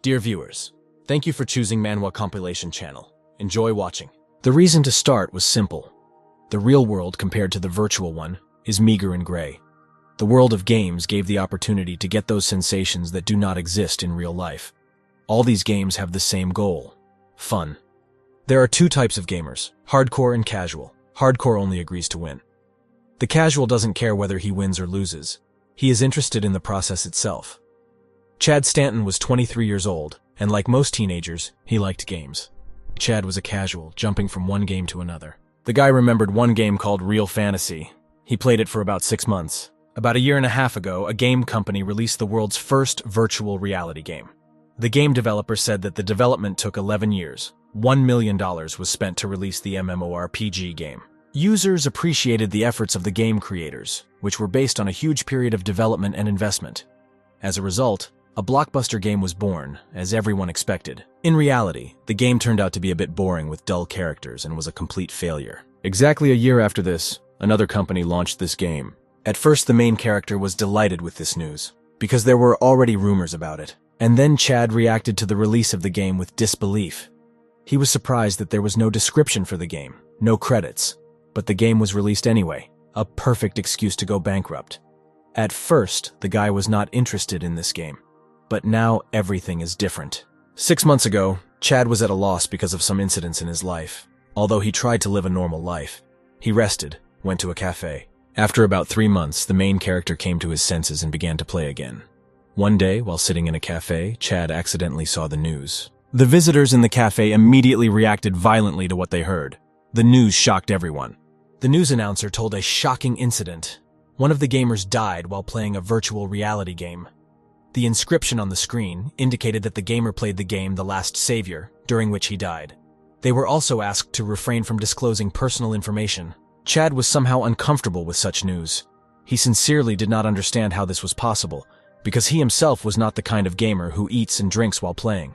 Dear viewers, thank you for choosing Manhwa Compilation Channel. Enjoy watching. The reason to start was simple. The real world compared to the virtual one is meager and gray. The world of games gave the opportunity to get those sensations that do not exist in real life. All these games have the same goal: fun. There are two types of gamers, hardcore and casual. Hardcore only agrees to win. The casual doesn't care whether he wins or loses. He is interested in the process itself. Chad Stanton was 23 years old, and like most teenagers, he liked games. Chad was a casual, jumping from one game to another. The guy remembered one game called Real Fantasy. He played it for about 6 months. About a year and a half ago, a game company released the world's first virtual reality game. The game developer said that the development took 11 years. $1 million was spent to release the MMORPG game. Users appreciated the efforts of the game creators, which were based on a huge period of development and investment. As a result, a blockbuster game was born, as everyone expected. In reality, the game turned out to be a bit boring with dull characters and was a complete failure. Exactly a year after this, another company launched this game. At first, the main character was delighted with this news, because there were already rumors about it. And then Chad reacted to the release of the game with disbelief. He was surprised that there was no description for the game, no credits, but the game was released anyway, a perfect excuse to go bankrupt. At first, the guy was not interested in this game, but now everything is different. 6 months ago, Chad was at a loss because of some incidents in his life. Although he tried to live a normal life, he rested, went to a cafe. After about 3 months, the main character came to his senses and began to play again. One day, while sitting in a cafe, Chad accidentally saw the news. The visitors in the cafe immediately reacted violently to what they heard. The news shocked everyone. The news announcer told a shocking incident. One of the gamers died while playing a virtual reality game. The inscription on the screen indicated that the gamer played the game The Last Savior, during which he died. They were also asked to refrain from disclosing personal information. Chad was somehow uncomfortable with such news. He sincerely did not understand how this was possible, because he himself was not the kind of gamer who eats and drinks while playing.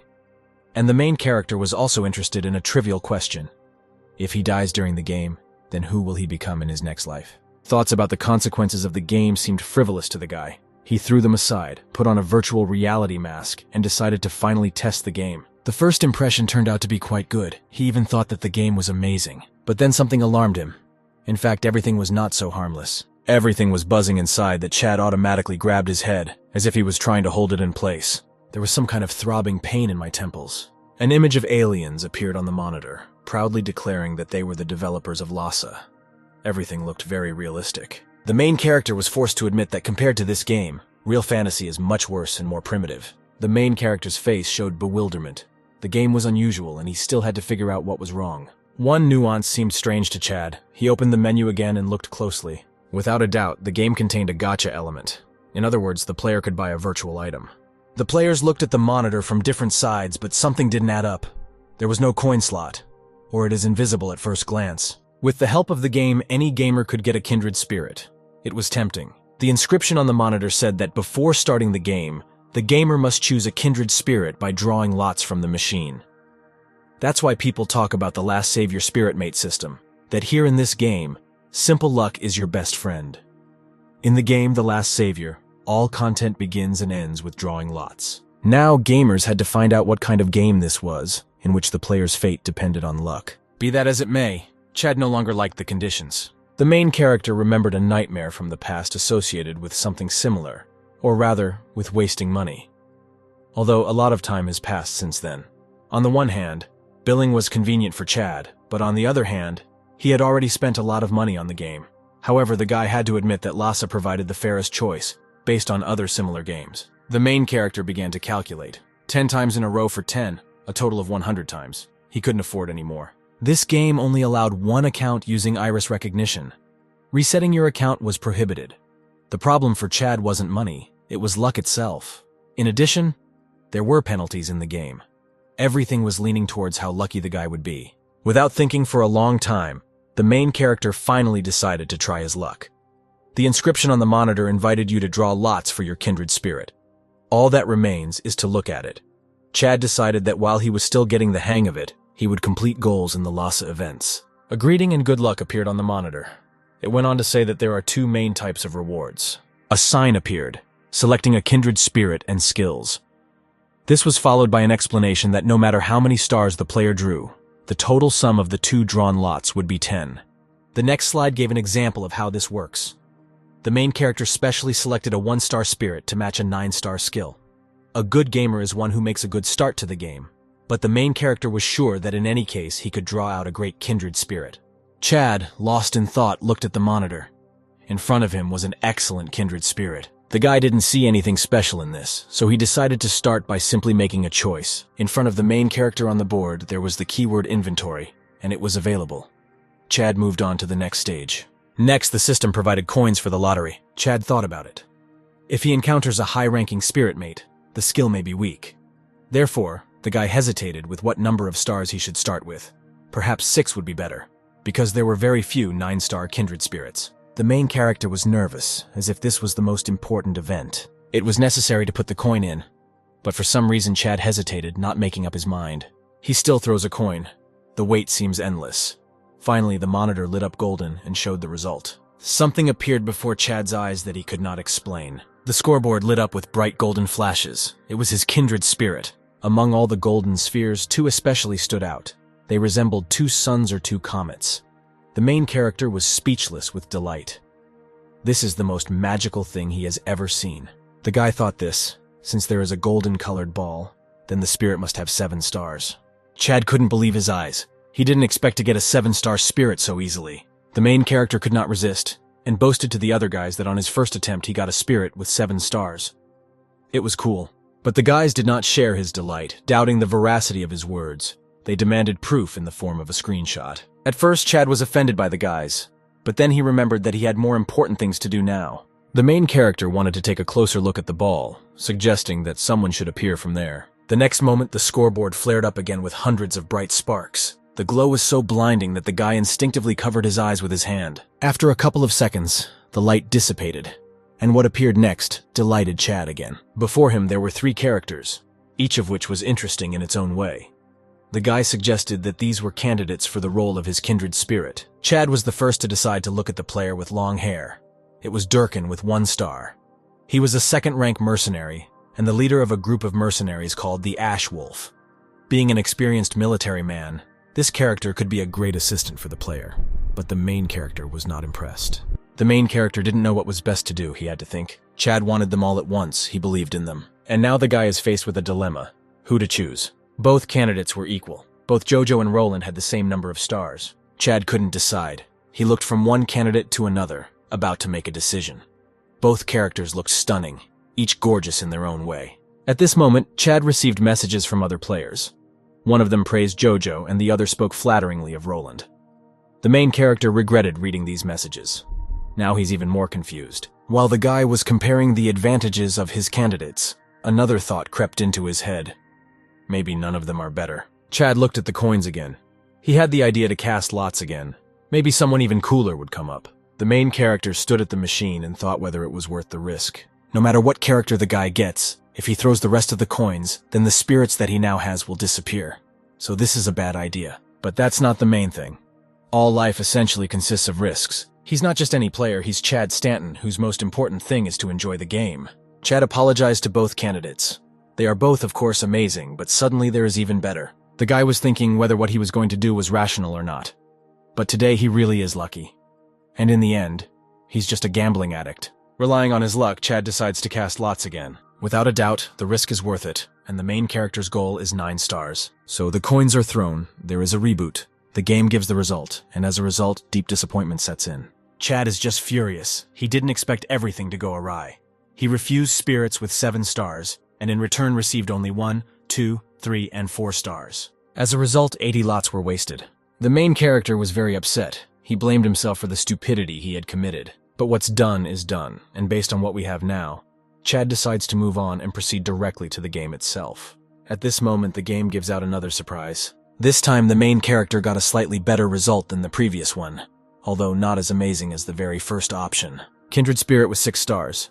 And the main character was also interested in a trivial question. If he dies during the game, then who will he become in his next life? Thoughts about the consequences of the game seemed frivolous to the guy. He threw them aside, put on a virtual reality mask, and decided to finally test the game. The first impression turned out to be quite good. He even thought that the game was amazing. But then something alarmed him. In fact, everything was not so harmless. Everything was buzzing inside that Chad automatically grabbed his head, as if he was trying to hold it in place. There was some kind of throbbing pain in my temples. An image of aliens appeared on the monitor, proudly declaring that they were the developers of Lhasa. Everything looked very realistic. The main character was forced to admit that compared to this game, Real Fantasy is much worse and more primitive. The main character's face showed bewilderment. The game was unusual, and he still had to figure out what was wrong. One nuance seemed strange to Chad. He opened the menu again and looked closely. Without a doubt, the game contained a gacha element. In other words, the player could buy a virtual item. The players looked at the monitor from different sides, but something didn't add up. There was no coin slot, or it is invisible at first glance. With the help of the game, any gamer could get a kindred spirit. It was tempting. The inscription on the monitor said that before starting the game, the gamer must choose a kindred spirit by drawing lots from the machine. That's why people talk about the Last Savior Spirit Mate system, that here in this game, simple luck is your best friend. In the game The Last Savior, all content begins and ends with drawing lots. Now gamers had to find out what kind of game this was, in which the player's fate depended on luck. Be that as it may, Chad no longer liked the conditions. The main character remembered a nightmare from the past associated with something similar, or rather, with wasting money. Although a lot of time has passed since then. On the one hand, billing was convenient for Chad, but on the other hand, he had already spent a lot of money on the game. However, the guy had to admit that Lhasa provided the fairest choice, based on other similar games. The main character began to calculate. 10 times in a row for 10, a total of 100 times. He couldn't afford any more. This game only allowed one account using iris recognition. Resetting your account was prohibited. The problem for Chad wasn't money, it was luck itself. In addition, there were penalties in the game. Everything was leaning towards how lucky the guy would be. Without thinking for a long time, the main character finally decided to try his luck. The inscription on the monitor invited you to draw lots for your kindred spirit. All that remains is to look at it. Chad decided that while he was still getting the hang of it, he would complete goals in the Lhasa events. A greeting and good luck appeared on the monitor. It went on to say that there are 2 main types of rewards. A sign appeared, selecting a kindred spirit and skills. This was followed by an explanation that no matter how many stars the player drew, the total sum of the two drawn lots would be 10. The next slide gave an example of how this works. The main character specially selected a 1-star spirit to match a 9-star skill. A good gamer is one who makes a good start to the game, but the main character was sure that in any case he could draw out a great kindred spirit. Chad, lost in thought, looked at the monitor. In front of him was an excellent kindred spirit. The guy didn't see anything special in this, so he decided to start by simply making a choice. In front of the main character on the board, there was the keyword inventory, and it was available. Chad moved on to the next stage. Next, the system provided coins for the lottery. Chad thought about it. If he encounters a high-ranking spirit mate, the skill may be weak. Therefore, the guy hesitated with what number of stars he should start with. Perhaps 6 would be better, because there were very few 9-star kindred spirits. The main character was nervous, as if this was the most important event. It was necessary to put the coin in, but for some reason Chad hesitated, not making up his mind. He still throws a coin. The wait seems endless. Finally, the monitor lit up golden and showed the result. Something appeared before Chad's eyes that he could not explain. The scoreboard lit up with bright golden flashes. It was his kindred spirit. Among all the golden spheres, 2 especially stood out. They resembled 2 suns or 2 comets. The main character was speechless with delight. This is the most magical thing he has ever seen. The guy thought this, since there is a golden-colored ball, then the spirit must have 7 stars. Chad couldn't believe his eyes. He didn't expect to get a 7-star spirit so easily. The main character could not resist, and boasted to the other guys that on his first attempt he got a spirit with 7 stars. It was cool. But the guys did not share his delight, doubting the veracity of his words. They demanded proof in the form of a screenshot. At first, Chad was offended by the guys, but then he remembered that he had more important things to do now. The main character wanted to take a closer look at the ball, suggesting that someone should appear from there. The next moment, the scoreboard flared up again with hundreds of bright sparks. The glow was so blinding that the guy instinctively covered his eyes with his hand. After a couple of seconds, the light dissipated, and what appeared next delighted Chad again. Before him there were 3 characters, each of which was interesting in its own way. The guy suggested that these were candidates for the role of his kindred spirit. Chad was the first to decide to look at the player with long hair. It was Durkin with 1 star. He was a 2nd-rank mercenary, and the leader of a group of mercenaries called the Ash Wolf. Being an experienced military man, this character could be a great assistant for the player, but the main character was not impressed. The main character didn't know what was best to do, he had to think. Chad wanted them all at once, he believed in them. And now the guy is faced with a dilemma. Who to choose? Both candidates were equal. Both Jojo and Roland had the same number of stars. Chad couldn't decide. He looked from one candidate to another, about to make a decision. Both characters looked stunning, each gorgeous in their own way. At this moment, Chad received messages from other players. One of them praised Jojo, and the other spoke flatteringly of Roland. The main character regretted reading these messages. Now he's even more confused. While the guy was comparing the advantages of his candidates, another thought crept into his head. Maybe none of them are better. Chad looked at the coins again. He had the idea to cast lots again. Maybe someone even cooler would come up. The main character stood at the machine and thought whether it was worth the risk. No matter what character the guy gets, if he throws the rest of the coins, then the spirits that he now has will disappear. So this is a bad idea. But that's not the main thing. All life essentially consists of risks. He's not just any player, he's Chad Stanton, whose most important thing is to enjoy the game. Chad apologized to both candidates. They are both, of course, amazing, but suddenly there is even better. The guy was thinking whether what he was going to do was rational or not. But today he really is lucky. And in the end, he's just a gambling addict. Relying on his luck, Chad decides to cast lots again. Without a doubt, the risk is worth it, and the main character's goal is 9 stars. So the coins are thrown, there is a reboot. The game gives the result, and as a result, deep disappointment sets in. Chad is just furious. He didn't expect everything to go awry. He refused spirits with 7 stars, and in return received only 1, 2, 3, and 4 stars. As a result, 80 lots were wasted. The main character was very upset. He blamed himself for the stupidity he had committed. But what's done is done, and based on what we have now, Chad decides to move on and proceed directly to the game itself. At this moment, the game gives out another surprise. This time, the main character got a slightly better result than the previous one, although not as amazing as the very first option. Kindred Spirit with 6 stars.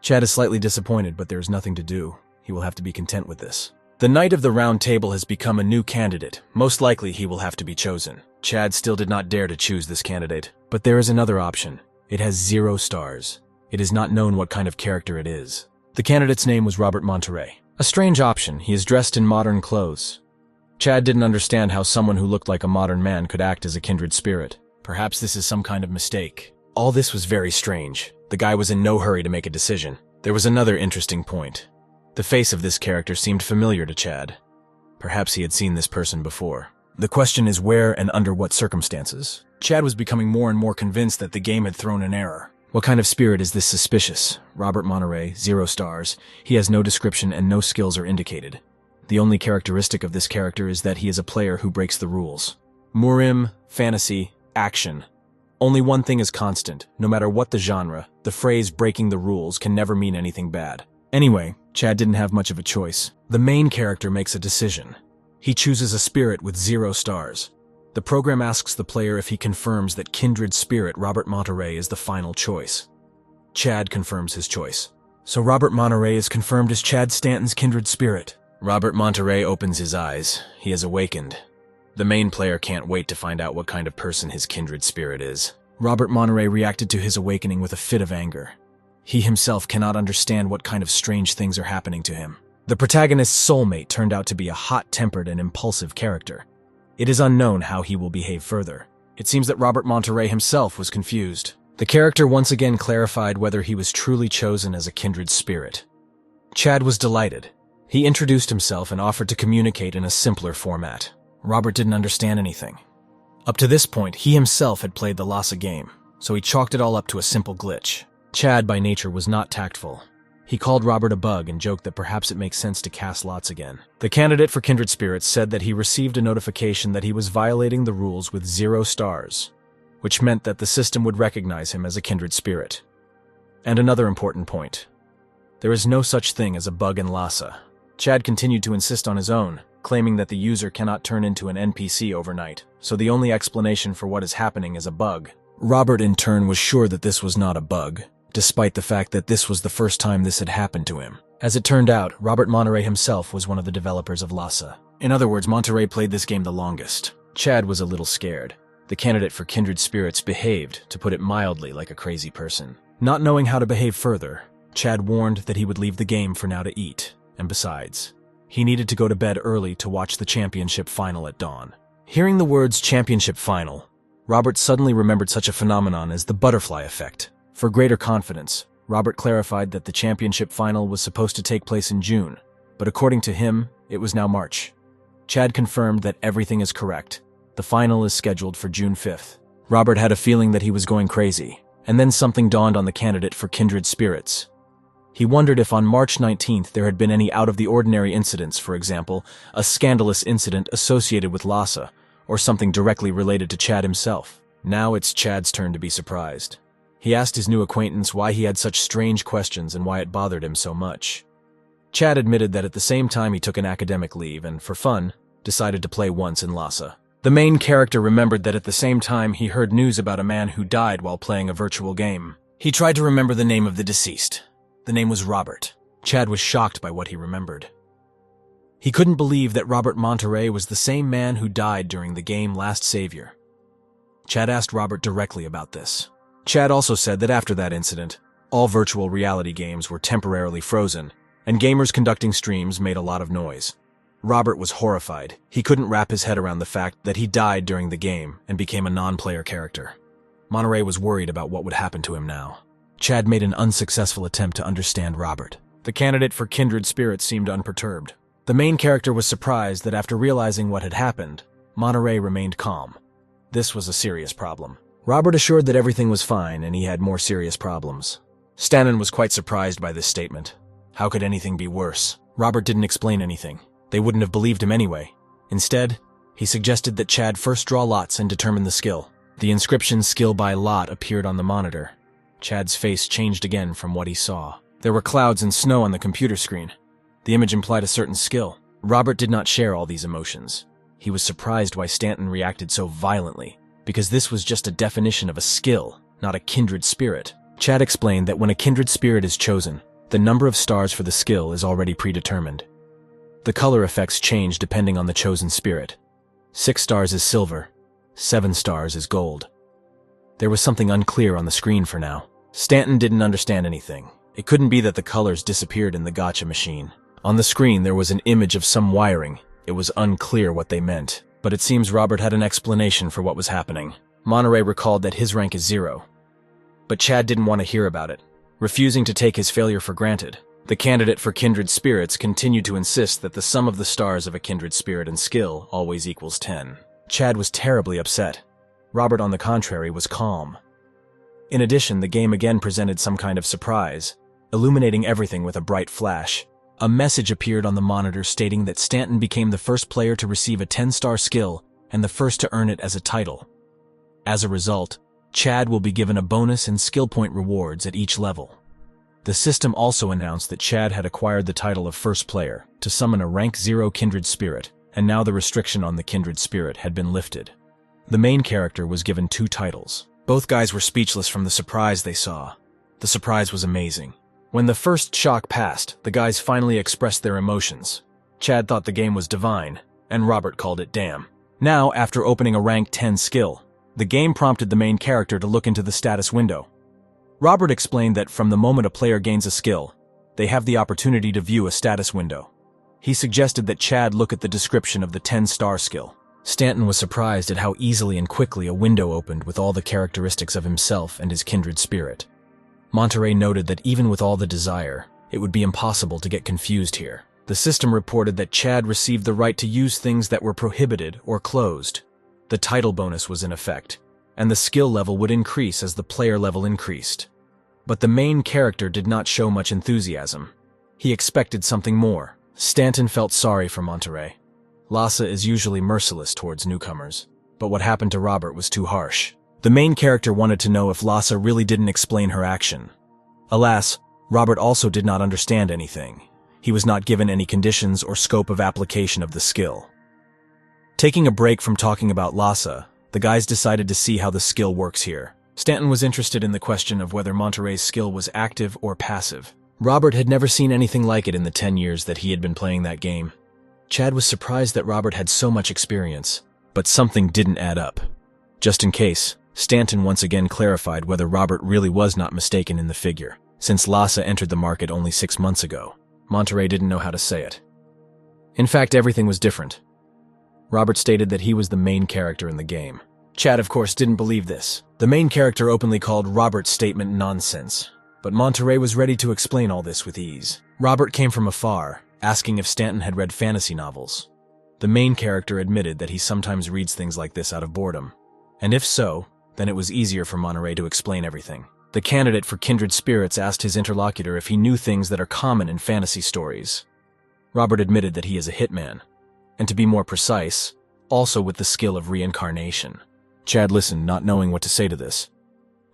Chad is slightly disappointed, but there is nothing to do. He will have to be content with this. The Knight of the Round Table has become a new candidate. Most likely he will have to be chosen. Chad still did not dare to choose this candidate. But there is another option. It has 0 stars. It is not known what kind of character it is. The candidate's name was Robert Monterey. A strange option. He is dressed in modern clothes. Chad didn't understand how someone who looked like a modern man could act as a kindred spirit. Perhaps this is some kind of mistake. All this was very strange. The guy was in no hurry to make a decision. There was another interesting point. The face of this character seemed familiar to Chad. Perhaps he had seen this person before. The question is where and under what circumstances. Chad was becoming more and more convinced that the game had thrown an error. What kind of spirit is this suspicious? Robert Monterey, 0 stars. He has no description and no skills are indicated. The only characteristic of this character is that he is a player who breaks the rules. Murim, fantasy, action. Only one thing is constant. No matter what the genre, the phrase breaking the rules can never mean anything bad. Anyway, Chad didn't have much of a choice. The main character makes a decision. He chooses a spirit with 0 stars. The program asks the player if he confirms that kindred spirit Robert Monterey is the final choice. Chad confirms his choice. So Robert Monterey is confirmed as Chad Stanton's kindred spirit. Robert Monterey opens his eyes. He has awakened. The main player can't wait to find out what kind of person his kindred spirit is. Robert Monterey reacted to his awakening with a fit of anger. He himself cannot understand what kind of strange things are happening to him. The protagonist's soulmate turned out to be a hot-tempered and impulsive character. It is unknown how he will behave further. It seems that Robert Monterey himself was confused. The character once again clarified whether he was truly chosen as a kindred spirit. Chad was delighted. He introduced himself and offered to communicate in a simpler format. Robert didn't understand anything. Up to this point, he himself had played the Lhasa game, so he chalked it all up to a simple glitch. Chad, by nature, was not tactful. He called Robert a bug and joked that perhaps it makes sense to cast lots again. The candidate for kindred spirits said that he received a notification that he was violating the rules with 0 stars, which meant that the system would recognize him as a kindred spirit. And another important point. There is no such thing as a bug in Lhasa. Chad continued to insist on his own, claiming that the user cannot turn into an NPC overnight, so the only explanation for what is happening is a bug. Robert, in turn, was sure that this was not a bug, despite the fact that this was the first time this had happened to him. As it turned out, Robert Monterey himself was one of the developers of Lhasa. In other words, Monterey played this game the longest. Chad was a little scared. The candidate for kindred spirits behaved, to put it mildly, like a crazy person. Not knowing how to behave further, Chad warned that he would leave the game for now to eat, and besides, he needed to go to bed early to watch the championship final at dawn. Hearing the words championship final, Robert suddenly remembered such a phenomenon as the butterfly effect. For greater confidence, Robert clarified that the championship final was supposed to take place in June, but according to him, it was now March. Chad confirmed that everything is correct. The final is scheduled for June 5th. Robert had a feeling that he was going crazy, and then something dawned on the candidate for kindred spirits. He wondered if on March 19th there had been any out-of-the-ordinary incidents, for example, a scandalous incident associated with Lhasa, or something directly related to Chad himself. Now it's Chad's turn to be surprised. He asked his new acquaintance why he had such strange questions and why it bothered him so much. Chad admitted that at the same time he took an academic leave and, for fun, decided to play once in Lhasa. The main character remembered that at the same time he heard news about a man who died while playing a virtual game. He tried to remember the name of the deceased. The name was Robert. Chad was shocked by what he remembered. He couldn't believe that Robert Monterey was the same man who died during the game Last Savior. Chad asked Robert directly about this. Chad also said that after that incident, all virtual reality games were temporarily frozen, and gamers conducting streams made a lot of noise. Robert was horrified. He couldn't wrap his head around the fact that he died during the game and became a non-player character. Monterey was worried about what would happen to him now. Chad made an unsuccessful attempt to understand Robert. The candidate for kindred spirits seemed unperturbed. The main character was surprised that after realizing what had happened, Monterey remained calm. This was a serious problem. Robert assured that everything was fine and he had more serious problems. Stanton was quite surprised by this statement. How could anything be worse? Robert didn't explain anything. They wouldn't have believed him anyway. Instead, he suggested that Chad first draw lots and determine the skill. The inscription "skill by lot" appeared on the monitor. Chad's face changed again from what he saw. There were clouds and snow on the computer screen. The image implied a certain skill. Robert did not share all these emotions. He was surprised why Stanton reacted so violently, because this was just a definition of a skill, not a kindred spirit. Chad explained that when a kindred spirit is chosen, the number of stars for the skill is already predetermined. The color effects change depending on the chosen spirit. 6 stars is silver, 7 stars is gold. There was something unclear on the screen for now. Stanton didn't understand anything. It couldn't be that the colors disappeared in the gacha machine. On the screen, there was an image of some wiring. It was unclear what they meant, but it seems Robert had an explanation for what was happening. Monterey recalled that his rank is 0. But Chad didn't want to hear about it, refusing to take his failure for granted. The candidate for kindred spirits continued to insist that the sum of the stars of a kindred spirit and skill always equals 10. Chad was terribly upset. Robert, on the contrary, was calm. In addition, the game again presented some kind of surprise, illuminating everything with a bright flash. A message appeared on the monitor stating that Stanton became the first player to receive a 10-star skill and the first to earn it as a title. As a result, Chad will be given a bonus and skill point rewards at each level. The system also announced that Chad had acquired the title of first player to summon a rank 0 kindred spirit, and now the restriction on the kindred spirit had been lifted. The main character was given 2 titles. Both guys were speechless from the surprise they saw. The surprise was amazing. When the first shock passed, the guys finally expressed their emotions. Chad thought the game was divine, and Robert called it damn. Now, after opening a rank 10 skill, the game prompted the main character to look into the status window. Robert explained that from the moment a player gains a skill, they have the opportunity to view a status window. He suggested that Chad look at the description of the 10-star skill. Stanton was surprised at how easily and quickly a window opened with all the characteristics of himself and his kindred spirit. Monterey noted that even with all the desire, it would be impossible to get confused here. The system reported that Chad received the right to use things that were prohibited or closed. The title bonus was in effect, and the skill level would increase as the player level increased. But the main character did not show much enthusiasm. He expected something more. Stanton felt sorry for Monterey. Lhasa is usually merciless towards newcomers, but what happened to Robert was too harsh. The main character wanted to know if Lhasa really didn't explain her action. Alas, Robert also did not understand anything. He was not given any conditions or scope of application of the skill. Taking a break from talking about Lhasa, the guys decided to see how the skill works here. Stanton was interested in the question of whether Monterey's skill was active or passive. Robert had never seen anything like it in the 10 years that he had been playing that game. Chad was surprised that Robert had so much experience, but something didn't add up. Just in case, Stanton once again clarified whether Robert really was not mistaken in the figure. Since Lhasa entered the market only 6 months ago, Monterey didn't know how to say it. In fact, everything was different. Robert stated that he was the main character in the game. Chad, of course, didn't believe this. The main character openly called Robert's statement nonsense, but Monterey was ready to explain all this with ease. Robert came from afar, asking if Stanton had read fantasy novels. The main character admitted that he sometimes reads things like this out of boredom, and if so, then it was easier for Monterey to explain everything. The candidate for kindred spirits asked his interlocutor if he knew things that are common in fantasy stories. Robert admitted that he is a hitman, and to be more precise, also with the skill of reincarnation. Chad listened, not knowing what to say to this.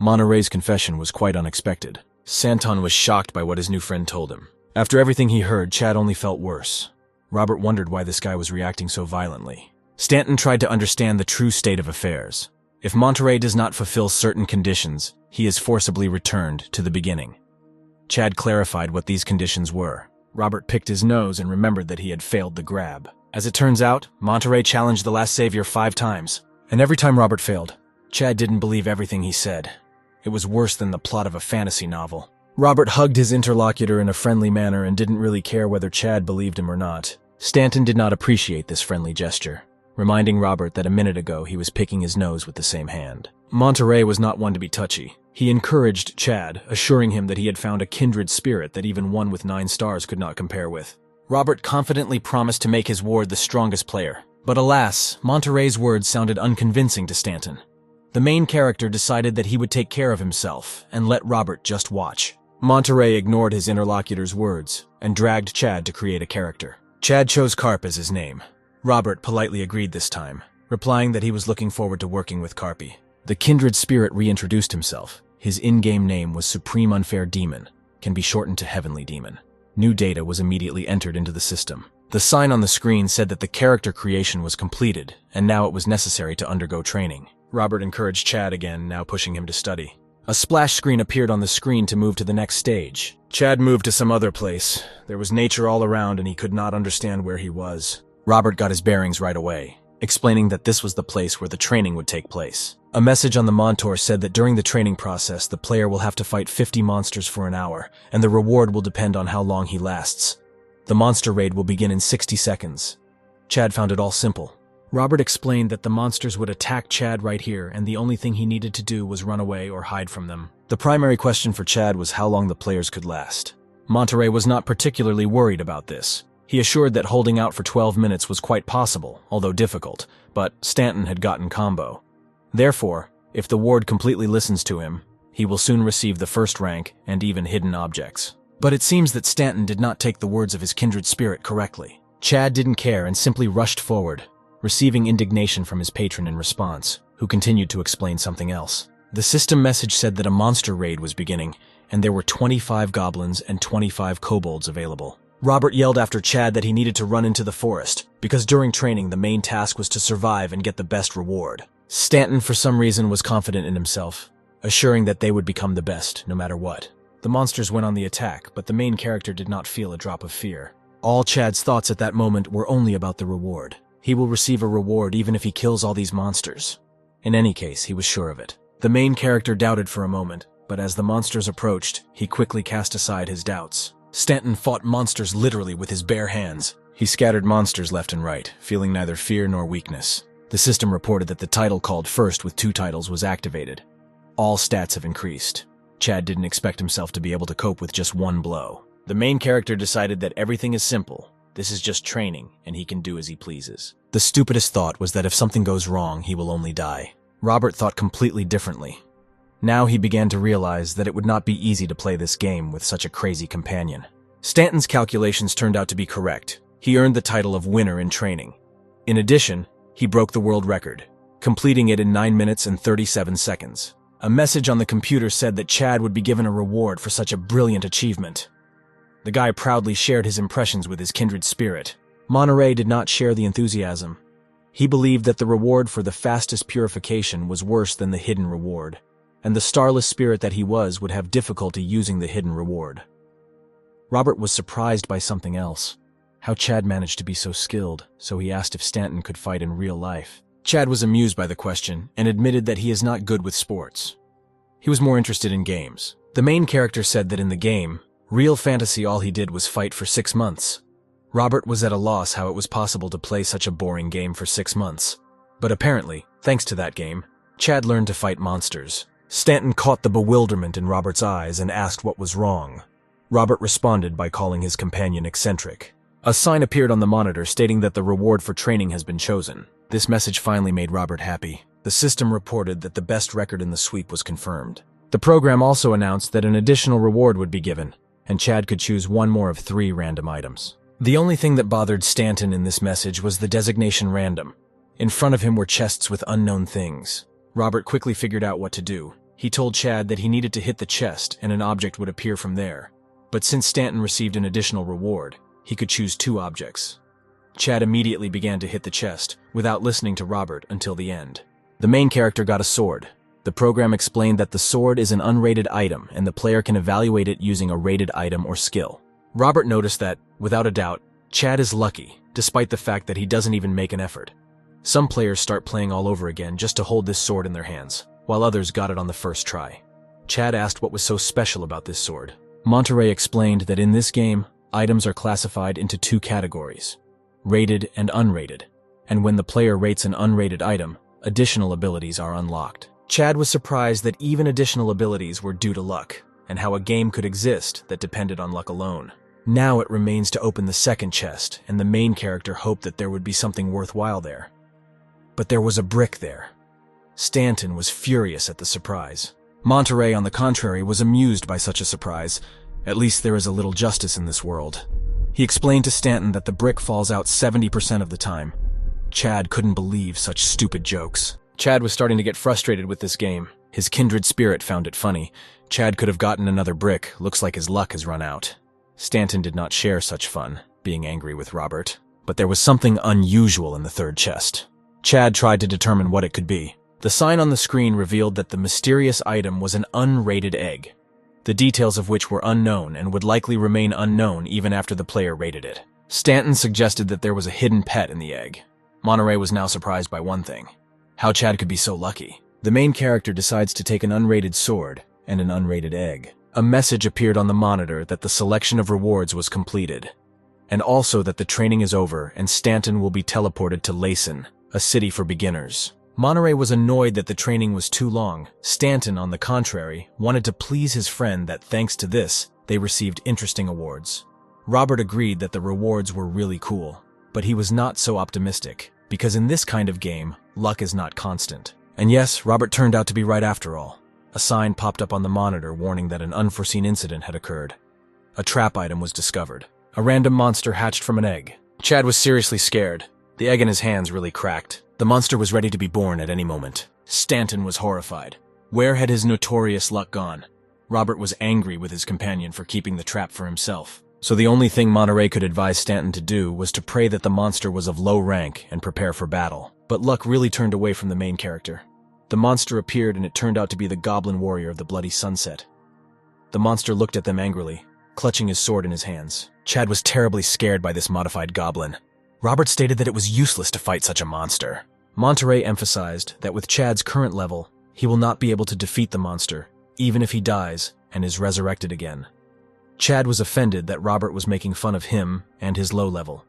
Monterey's confession was quite unexpected. Santon was shocked by what his new friend told him. After everything he heard, Chad only felt worse. Robert wondered why this guy was reacting so violently. Stanton tried to understand the true state of affairs. If Monterey does not fulfill certain conditions, he is forcibly returned to the beginning. Chad clarified what these conditions were. Robert picked his nose and remembered that he had failed the grab. As it turns out, Monterey challenged the last savior 5 times, and every time Robert failed. Chad didn't believe everything he said. It was worse than the plot of a fantasy novel. Robert hugged his interlocutor in a friendly manner and didn't really care whether Chad believed him or not. Stanton did not appreciate this friendly gesture, reminding Robert that a minute ago he was picking his nose with the same hand. Monterey was not one to be touchy. He encouraged Chad, assuring him that he had found a kindred spirit that even one with 9 stars could not compare with. Robert confidently promised to make his ward the strongest player. But alas, Monterey's words sounded unconvincing to Stanton. The main character decided that he would take care of himself and let Robert just watch. Monterey ignored his interlocutor's words and dragged Chad to create a character. Chad chose Carp as his name. Robert politely agreed this time, replying that he was looking forward to working with Carpy. The kindred spirit reintroduced himself. His in-game name was Supreme Unfair Demon, can be shortened to Heavenly Demon. New data was immediately entered into the system. The sign on the screen said that the character creation was completed, and now it was necessary to undergo training. Robert encouraged Chad again, now pushing him to study. A splash screen appeared on the screen to move to the next stage. Chad moved to some other place. There was nature all around and he could not understand where he was. Robert got his bearings right away, explaining that this was the place where the training would take place. A message on the monitor said that during the training process, the player will have to fight 50 monsters for an hour, and the reward will depend on how long he lasts. The monster raid will begin in 60 seconds. Chad found it all simple. Robert explained that the monsters would attack Chad right here, and the only thing he needed to do was run away or hide from them. The primary question for Chad was how long the players could last. Monterey was not particularly worried about this. He assured that holding out for 12 minutes was quite possible, although difficult, but Stanton had gotten combo. Therefore, if the ward completely listens to him, he will soon receive the first rank and even hidden objects. But it seems that Stanton did not take the words of his kindred spirit correctly. Chad didn't care and simply rushed forward, receiving indignation from his patron in response, who continued to explain something else. The system message said that a monster raid was beginning, and there were 25 goblins and 25 kobolds available. Robert yelled after Chad that he needed to run into the forest, because during training the main task was to survive and get the best reward. Stanton, for some reason, was confident in himself, assuring that they would become the best, no matter what. The monsters went on the attack, but the main character did not feel a drop of fear. All Chad's thoughts at that moment were only about the reward. He will receive a reward even if he kills all these monsters. In any case, he was sure of it. The main character doubted for a moment, but as the monsters approached, he quickly cast aside his doubts. Stanton fought monsters literally with his bare hands. He scattered monsters left and right, feeling neither fear nor weakness. The system reported that the title called first with 2 titles was activated. All stats have increased. Chad didn't expect himself to be able to cope with just one blow. The main character decided that everything is simple. This is just training, and he can do as he pleases. The stupidest thought was that if something goes wrong, he will only die. Robert thought completely differently. Now he began to realize that it would not be easy to play this game with such a crazy companion. Stanton's calculations turned out to be correct. He earned the title of winner in training. In addition, he broke the world record, completing it in 9 minutes and 37 seconds. A message on the computer said that Chad would be given a reward for such a brilliant achievement. The guy proudly shared his impressions with his kindred spirit. Monterey did not share the enthusiasm. He believed that the reward for the fastest purification was worse than the hidden reward, and the starless spirit that he was would have difficulty using the hidden reward. Robert was surprised by something else. How Chad managed to be so skilled, so he asked if Stanton could fight in real life. Chad was amused by the question and admitted that he is not good with sports. He was more interested in games. The main character said that in the game, Real Fantasy, all he did was fight for 6 months. Robert was at a loss how it was possible to play such a boring game for 6 months. But apparently, thanks to that game, Chad learned to fight monsters. Stanton caught the bewilderment in Robert's eyes and asked what was wrong. Robert responded by calling his companion eccentric. A sign appeared on the monitor stating that the reward for training has been chosen. This message finally made Robert happy. The system reported that the best record in the sweep was confirmed. The program also announced that an additional reward would be given, and Chad could choose one more of 3 random items. The only thing that bothered Stanton in this message was the designation random. In front of him were chests with unknown things. Robert quickly figured out what to do. He told Chad that he needed to hit the chest and an object would appear from there. But since Stanton received an additional reward, he could choose 2 objects. Chad immediately began to hit the chest, without listening to Robert until the end. The main character got a sword. The program explained that the sword is an unrated item and the player can evaluate it using a rated item or skill. Robert noticed that, without a doubt, Chad is lucky, despite the fact that he doesn't even make an effort. Some players start playing all over again just to hold this sword in their hands, while others got it on the first try. Chad asked what was so special about this sword. Monterey explained that in this game, items are classified into 2 categories, rated and unrated, and when the player rates an unrated item, additional abilities are unlocked. Chad was surprised that even additional abilities were due to luck, and how a game could exist that depended on luck alone. Now it remains to open the second chest, and the main character hoped that there would be something worthwhile there. But there was a brick there. Stanton was furious at the surprise. Monterey, on the contrary, was amused by such a surprise. At least there is a little justice in this world. He explained to Stanton that the brick falls out 70% of the time. Chad couldn't believe such stupid jokes. Chad was starting to get frustrated with this game. His kindred spirit found it funny. Chad could have gotten another brick. Looks like his luck has run out. Stanton did not share such fun, being angry with Robert. But there was something unusual in the third chest. Chad tried to determine what it could be. The sign on the screen revealed that the mysterious item was an unrated egg, the details of which were unknown and would likely remain unknown even after the player rated it. Stanton suggested that there was a hidden pet in the egg. Monterey was now surprised by one thing: how Chad could be so lucky. The main character decides to take an unrated sword and an unrated egg. A message appeared on the monitor that the selection of rewards was completed, and also that the training is over and Stanton will be teleported to Layson, a city for beginners. Monterey was annoyed that the training was too long. Stanton, on the contrary, wanted to please his friend that thanks to this, they received interesting awards. Robert agreed that the rewards were really cool, but he was not so optimistic, because in this kind of game, luck is not constant. And yes, Robert turned out to be right after all. A sign popped up on the monitor warning that an unforeseen incident had occurred. A trap item was discovered. A random monster hatched from an egg. Chad was seriously scared. The egg in his hands really cracked. The monster was ready to be born at any moment. Stanton was horrified. Where had his notorious luck gone? Robert was angry with his companion for keeping the trap for himself. So the only thing Monterey could advise Stanton to do was to pray that the monster was of low rank and prepare for battle. But luck really turned away from the main character. The monster appeared and it turned out to be the Goblin Warrior of the Bloody Sunset. The monster looked at them angrily, clutching his sword in his hands. Chad was terribly scared by this modified goblin. Robert stated that it was useless to fight such a monster. Monterey emphasized that with Chad's current level, he will not be able to defeat the monster, even if he dies and is resurrected again. Chad was offended that Robert was making fun of him and his low level.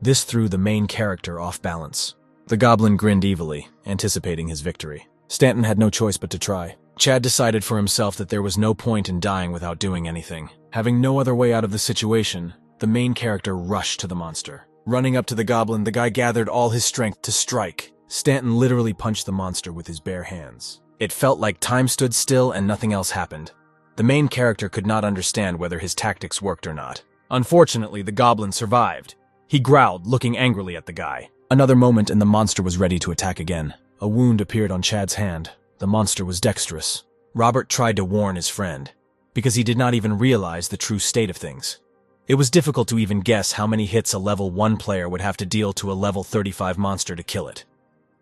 This threw the main character off balance. The goblin grinned evilly, anticipating his victory. Stanton had no choice but to try. Chad decided for himself that there was no point in dying without doing anything. Having no other way out of the situation, the main character rushed to the monster. Running up to the goblin, the guy gathered all his strength to strike. Stanton literally punched the monster with his bare hands. It felt like time stood still and nothing else happened. The main character could not understand whether his tactics worked or not. Unfortunately, the goblin survived. He growled, looking angrily at the guy. Another moment and the monster was ready to attack again. A wound appeared on Chad's hand. The monster was dexterous. Robert tried to warn his friend, because he did not even realize the true state of things. It was difficult to even guess how many hits a level 1 player would have to deal to a level 35 monster to kill it.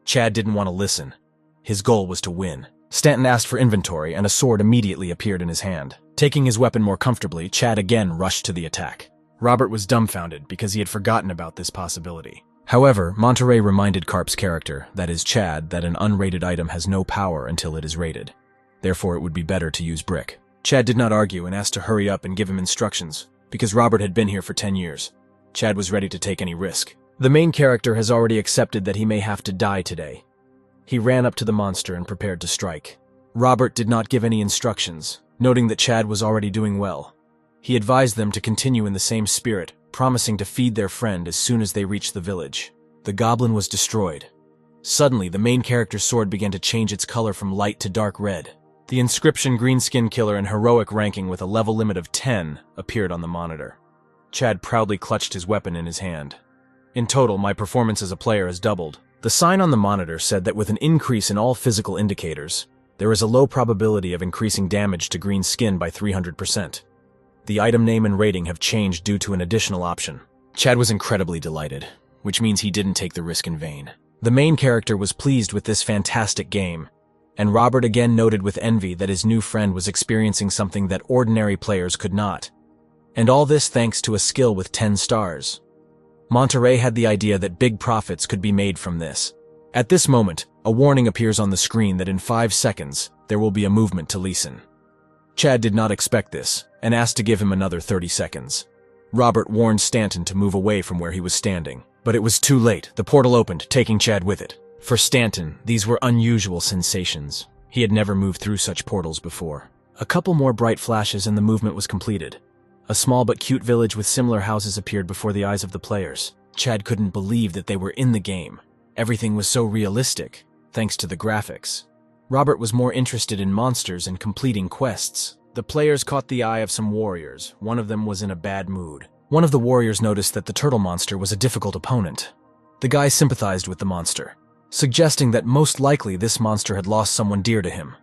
Chad didn't want to listen. His goal was to win. Stanton asked for inventory, and a sword immediately appeared in his hand. Taking his weapon more comfortably, Chad again rushed to the attack. Robert was dumbfounded because he had forgotten about this possibility. However, Monterey reminded Carp's character, that is Chad, that an unrated item has no power until it is rated. Therefore, it would be better to use brick. Chad did not argue and asked to hurry up and give him instructions, because Robert had been here for 10 years. Chad was ready to take any risk. The main character has already accepted that he may have to die today. He ran up to the monster and prepared to strike. Robert did not give any instructions, noting that Chad was already doing well. He advised them to continue in the same spirit, promising to feed their friend as soon as they reached the village. The goblin was destroyed. Suddenly, the main character's sword began to change its color from light to dark red. The inscription Greenskin Killer and Heroic ranking with a level limit of 10 appeared on the monitor. Chad proudly clutched his weapon in his hand. In total, my performance as a player has doubled. The sign on the monitor said that with an increase in all physical indicators, there is a low probability of increasing damage to green skin by 300%. The item name and rating have changed due to an additional option. Chad was incredibly delighted, which means he didn't take the risk in vain. The main character was pleased with this fantastic game, and Robert again noted with envy that his new friend was experiencing something that ordinary players could not. And all this thanks to a skill with 10 stars. Monterey had the idea that big profits could be made from this. At this moment, a warning appears on the screen that in 5 seconds, there will be a movement to Layson. Chad did not expect this, and asked to give him another 30 seconds. Robert warned Stanton to move away from where he was standing, but it was too late. The portal opened, taking Chad with it. For Stanton, these were unusual sensations. He had never moved through such portals before. A couple more bright flashes and the movement was completed. A small but cute village with similar houses appeared before the eyes of the players. Chad couldn't believe that they were in the game. Everything was so realistic, thanks to the graphics. Robert was more interested in monsters and completing quests. The players caught the eye of some warriors. One of them was in a bad mood. One of the warriors noticed that the turtle monster was a difficult opponent. The guy sympathized with the monster, suggesting that most likely this monster had lost someone dear to him.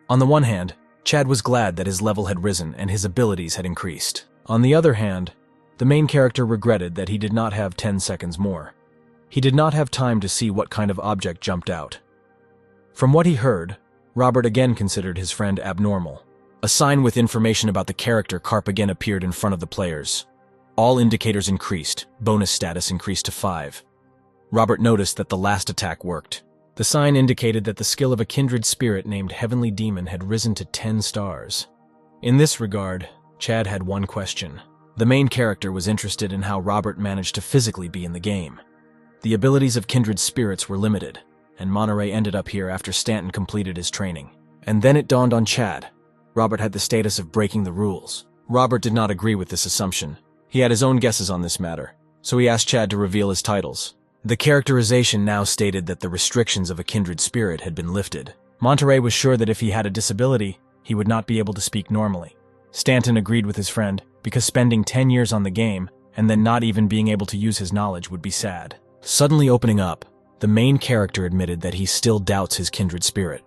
On the one hand, Chad was glad that his level had risen and his abilities had increased. On the other hand, the main character regretted that he did not have 10 seconds more. He did not have time to see what kind of object jumped out. From what he heard, Robert again considered his friend abnormal. A sign with information about the character Carp again appeared in front of the players. All indicators increased. Bonus status increased to 5. Robert noticed that the last attack worked. The sign indicated that the skill of a kindred spirit named Heavenly Demon had risen to 10 stars. In this regard, Chad had one question. The main character was interested in how Robert managed to physically be in the game. The abilities of kindred spirits were limited, and Monterey ended up here after Stanton completed his training. And then it dawned on Chad. Robert had the status of breaking the rules. Robert did not agree with this assumption. He had his own guesses on this matter, so he asked Chad to reveal his titles. The characterization now stated that the restrictions of a kindred spirit had been lifted. Monterey was sure that if he had a disability, he would not be able to speak normally. Stanton agreed with his friend, because spending 10 years on the game and then not even being able to use his knowledge would be sad. Suddenly opening up, the main character admitted that he still doubts his kindred spirit.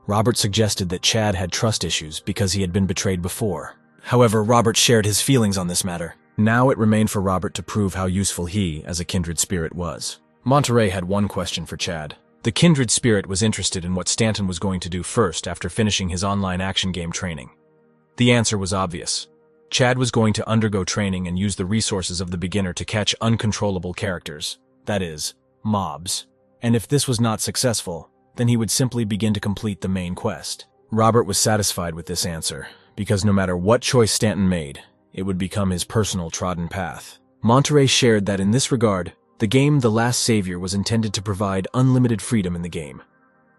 Robert suggested that Chad had trust issues because he had been betrayed before. However, Robert shared his feelings on this matter. Now it remained for Robert to prove how useful he, as a kindred spirit, was. Monterey had one question for Chad. The kindred spirit was interested in what Stanton was going to do first after finishing his online action game training. The answer was obvious. Chad was going to undergo training and use the resources of the beginner to catch uncontrollable characters, that is, mobs. And if this was not successful, then he would simply begin to complete the main quest. Robert was satisfied with this answer, because no matter what choice Stanton made, it would become his personal trodden path. Monterey shared that in this regard, the game The Last Savior was intended to provide unlimited freedom in the game.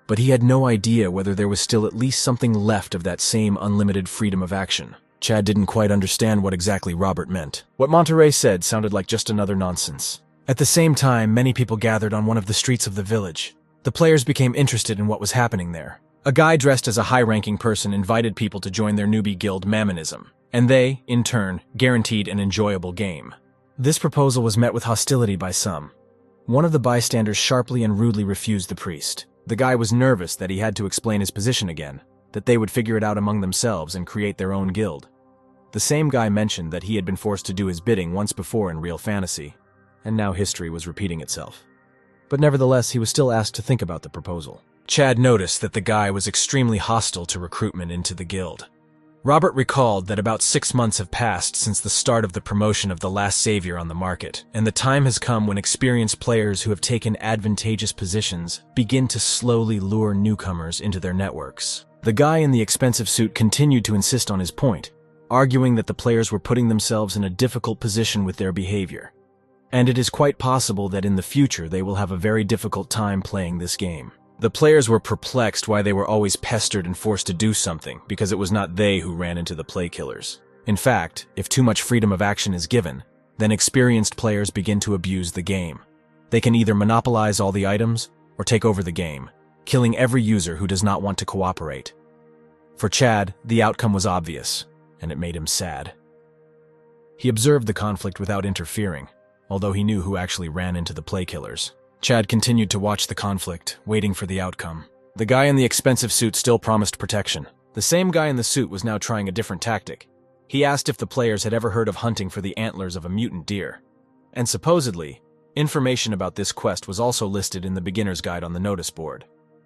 But he had no idea whether there was still at least something left of that same unlimited freedom of action. Chad didn't quite understand what exactly Robert meant. What Monterey said sounded like just another nonsense. At the same time, many people gathered on one of the streets of the village. The players became interested in what was happening there. A guy dressed as a high-ranking person invited people to join their newbie guild Mammonism, and they, in turn, guaranteed an enjoyable game. This proposal was met with hostility by some. One of the bystanders sharply and rudely refused the priest. The guy was nervous that he had to explain his position again, that they would figure it out among themselves and create their own guild. The same guy mentioned that he had been forced to do his bidding once before in real fantasy, and now history was repeating itself. But nevertheless, he was still asked to think about the proposal. Chad noticed that the guy was extremely hostile to recruitment into the guild. Robert recalled that about 6 months have passed since the start of the promotion of The Last Savior on the market, and the time has come when experienced players who have taken advantageous positions begin to slowly lure newcomers into their networks. The guy in the expensive suit continued to insist on his point, arguing that the players were putting themselves in a difficult position with their behavior. And it is quite possible that in the future they will have a very difficult time playing this game. The players were perplexed why they were always pestered and forced to do something, because it was not they who ran into the play killers. In fact, if too much freedom of action is given, then experienced players begin to abuse the game. They can either monopolize all the items or take over the game, killing every user who does not want to cooperate. For Chad, the outcome was obvious, and it made him sad. He observed the conflict without interfering, although he knew who actually ran into the play killers. Chad continued to watch the conflict, waiting for the outcome. The guy in the expensive suit still promised protection. The same guy in the suit was now trying a different tactic. He asked if the players had ever heard of hunting for the antlers of a mutant deer. And supposedly, information about this quest was also listed in the beginner's guide on the notice board.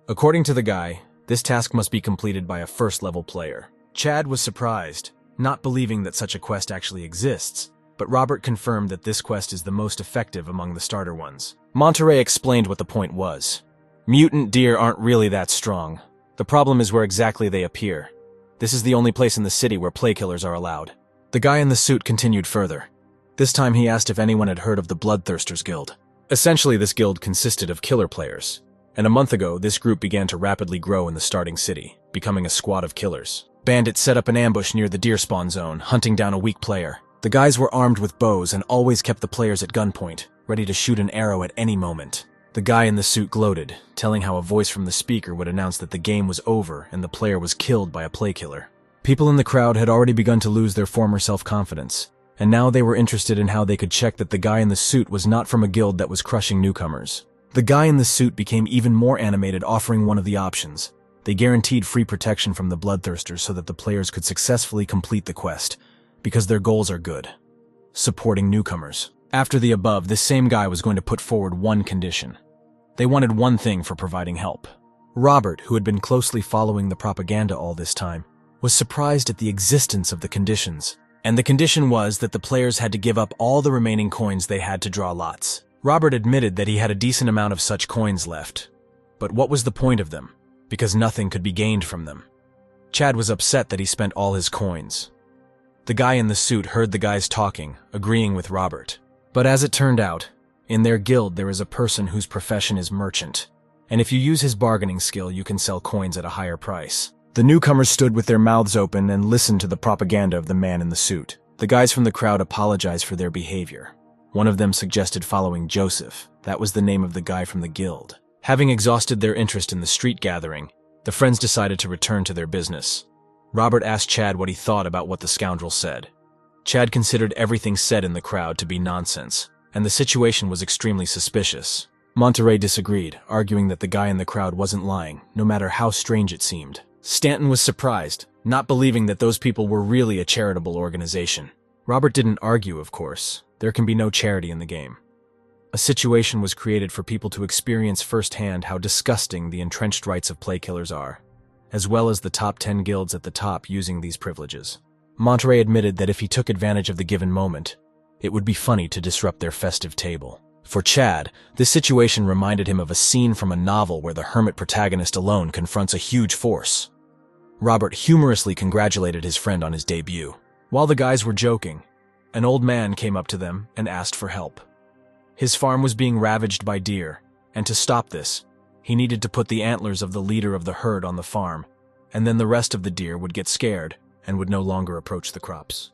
According to the guy, this task must be completed by a first-level player. Chad was surprised, not believing that such a quest actually exists, but Robert confirmed that this quest is the most effective among the starter ones. Monterey explained what the point was. Mutant deer aren't really that strong. The problem is where exactly they appear. This is the only place in the city where play killers are allowed. The guy in the suit continued further. This time he asked if anyone had heard of the Bloodthirsters Guild. Essentially, this guild consisted of killer players, and a month ago this group began to rapidly grow in the starting city, becoming a squad of killers. Bandits set up an ambush near the deer spawn zone, hunting down a weak player. The guys were armed with bows and always kept the players at gunpoint, ready to shoot an arrow at any moment. The guy in the suit gloated, telling how a voice from the speaker would announce that the game was over and the player was killed by a play killer. People in the crowd had already begun to lose their former self-confidence, and now they were interested in how they could check that the guy in the suit was not from a guild that was crushing newcomers. The guy in the suit became even more animated, offering one of the options. They guaranteed free protection from the Bloodthirsters so that the players could successfully complete the quest, because their goals are good: supporting newcomers. After the above, this same guy was going to put forward one condition. They wanted one thing for providing help. Robert, who had been closely following the propaganda all this time, was surprised at the existence of the conditions. And the condition was that the players had to give up all the remaining coins they had to draw lots. Robert admitted that he had a decent amount of such coins left. But what was the point of them? Because nothing could be gained from them. Chad was upset that he spent all his coins. The guy in the suit heard the guys talking, agreeing with Robert. But as it turned out, in their guild there is a person whose profession is merchant, and if you use his bargaining skill, you can sell coins at a higher price. The newcomers stood with their mouths open and listened to the propaganda of the man in the suit. The guys from the crowd apologized for their behavior. One of them suggested following Joseph. That was the name of the guy from the guild. Having exhausted their interest in the street gathering, the friends decided to return to their business. Robert asked Chad what he thought about what the scoundrel said. Chad considered everything said in the crowd to be nonsense, and the situation was extremely suspicious. Monterey disagreed, arguing that the guy in the crowd wasn't lying, no matter how strange it seemed. Stanton was surprised, not believing that those people were really a charitable organization. Robert didn't argue, of course. There can be no charity in the game. A situation was created for people to experience firsthand how disgusting the entrenched rights of play killers are, as well as the top 10 guilds at the top using these privileges. Monterey admitted that if he took advantage of the given moment, it would be funny to disrupt their festive table. For Chad, this situation reminded him of a scene from a novel where the hermit protagonist alone confronts a huge force. Robert humorously congratulated his friend on his debut. While the guys were joking, an old man came up to them and asked for help. His farm was being ravaged by deer, and to stop this, he needed to put the antlers of the leader of the herd on the farm, and then the rest of the deer would get scared and would no longer approach the crops.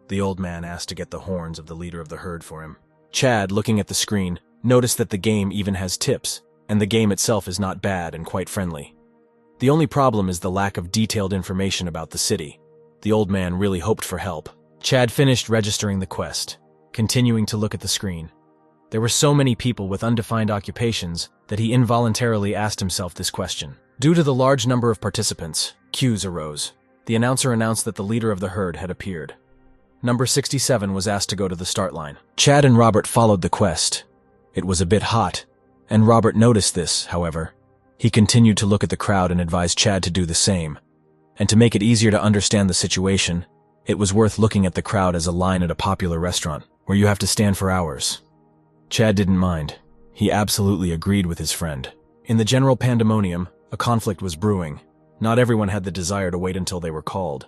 The old man asked to get the horns of the leader of the herd for him. Chad, looking at the screen, noticed that the game even has tips, and the game itself is not bad and quite friendly. The only problem is the lack of detailed information about the city. The old man really hoped for help. Chad finished registering the quest, continuing to look at the screen. There were so many people with undefined occupations that he involuntarily asked himself this question. Due to the large number of participants, queues arose. The announcer announced that the leader of the herd had appeared. Number 67 was asked to go to the start line. Chad and Robert followed the quest. It was a bit hot, and Robert noticed this, however. He continued to look at the crowd and advised Chad to do the same. And to make it easier to understand the situation, it was worth looking at the crowd as a line at a popular restaurant, where you have to stand for hours. Chad didn't mind. He absolutely agreed with his friend. In the general pandemonium, a conflict was brewing. Not everyone had the desire to wait until they were called.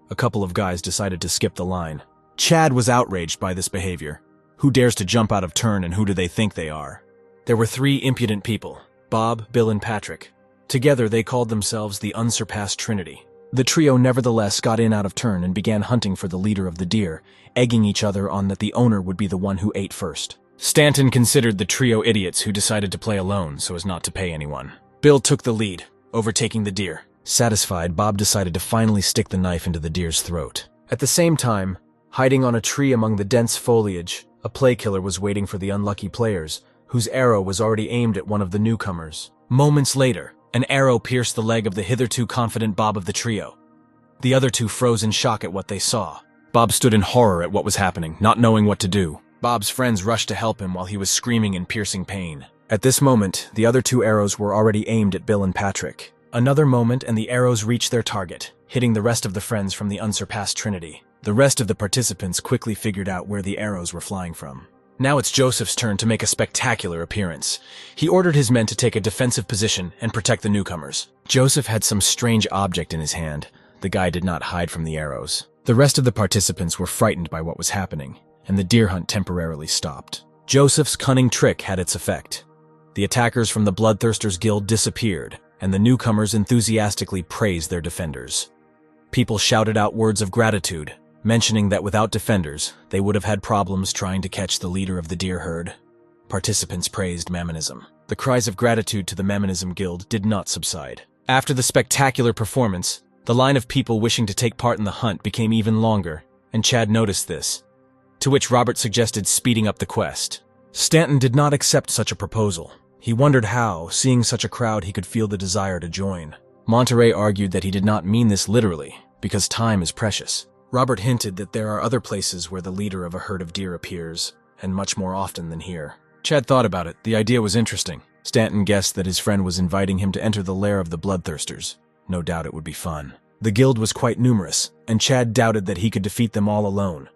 A couple of guys decided to skip the line. Chad was outraged by this behavior. Who dares to jump out of turn, and who do they think they are? There were 3 impudent people, Bob, Bill, and Patrick. Together they called themselves the Unsurpassed Trinity. The trio nevertheless got in out of turn and began hunting for the leader of the deer, egging each other on that the owner would be the one who ate first. Stanton considered the trio idiots who decided to play alone so as not to pay anyone. Bill took the lead, overtaking the deer. Satisfied, Bob decided to finally stick the knife into the deer's throat. At the same time, hiding on a tree among the dense foliage, a play killer was waiting for the unlucky players, whose arrow was already aimed at one of the newcomers. Moments later, an arrow pierced the leg of the hitherto confident Bob of the trio. The other 2 froze in shock at what they saw. Bob stood in horror at what was happening, not knowing what to do. Bob's friends rushed to help him while he was screaming in piercing pain. At this moment, the other 2 arrows were already aimed at Bill and Patrick. Another moment and the arrows reached their target, hitting the rest of the friends from the Unsurpassed Trinity. The rest of the participants quickly figured out where the arrows were flying from. Now it's Joseph's turn to make a spectacular appearance. He ordered his men to take a defensive position and protect the newcomers. Joseph had some strange object in his hand. The guy did not hide from the arrows. The rest of the participants were frightened by what was happening, and the deer hunt temporarily stopped. Joseph's cunning trick had its effect. The attackers from the Bloodthirsters Guild disappeared, and the newcomers enthusiastically praised their defenders. People shouted out words of gratitude, mentioning that without defenders, they would have had problems trying to catch the leader of the deer herd. Participants praised Mammonism. The cries of gratitude to the Mammonism Guild did not subside. After the spectacular performance, the line of people wishing to take part in the hunt became even longer, and Chad noticed this, to which Robert suggested speeding up the quest. Stanton did not accept such a proposal. He wondered how, seeing such a crowd, he could feel the desire to join. Monterey argued that he did not mean this literally, because time is precious. Robert hinted that there are other places where the leader of a herd of deer appears, and much more often than here. Chad thought about it. The idea was interesting. Stanton guessed that his friend was inviting him to enter the lair of the Bloodthirsters. No doubt it would be fun. The guild was quite numerous, and Chad doubted that he could defeat them all alone.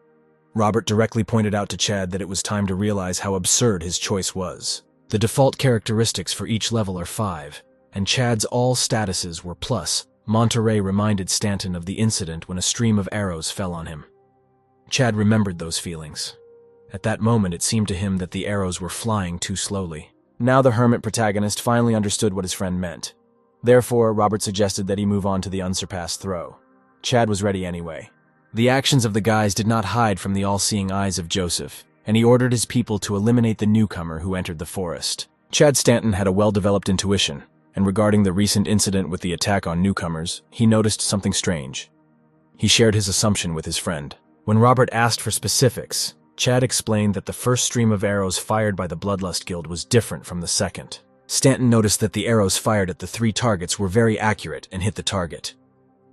Robert directly pointed out to Chad that it was time to realize how absurd his choice was. The default characteristics for each level are 5, and Chad's all statuses were plus, Monterey reminded Stanton of the incident when a stream of arrows fell on him. Chad remembered those feelings. At that moment, it seemed to him that the arrows were flying too slowly. Now the hermit protagonist finally understood what his friend meant. Therefore, Robert suggested that he move on to the unsurpassed throw. Chad was ready anyway. The actions of the guys did not hide from the all-seeing eyes of Joseph, and he ordered his people to eliminate the newcomer who entered the forest. Chad Stanton had a well-developed intuition, and regarding the recent incident with the attack on newcomers, he noticed something strange. He shared his assumption with his friend. When Robert asked for specifics, Chad explained that the first stream of arrows fired by the Bloodlust Guild was different from the second. Stanton noticed that the arrows fired at the 3 targets were very accurate and hit the target.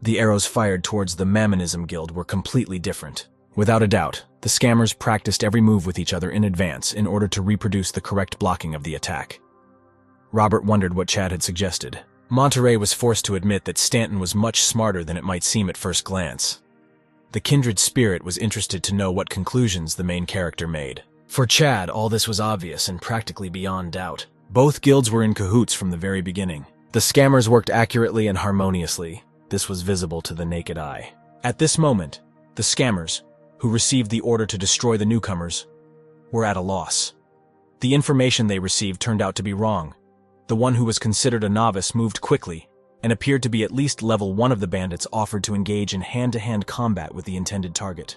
The arrows fired towards the Mammonism Guild were completely different. Without a doubt, the scammers practiced every move with each other in advance in order to reproduce the correct blocking of the attack. Robert wondered what Chad had suggested. Monterey was forced to admit that Stanton was much smarter than it might seem at first glance. The kindred spirit was interested to know what conclusions the main character made. For Chad, all this was obvious and practically beyond doubt. Both guilds were in cahoots from the very beginning. The scammers worked accurately and harmoniously. This was visible to the naked eye. At this moment, the scammers, who received the order to destroy the newcomers, were at a loss. The information they received turned out to be wrong. The one who was considered a novice moved quickly and appeared to be at least level 1 of the bandits offered to engage in hand-to-hand combat with the intended target.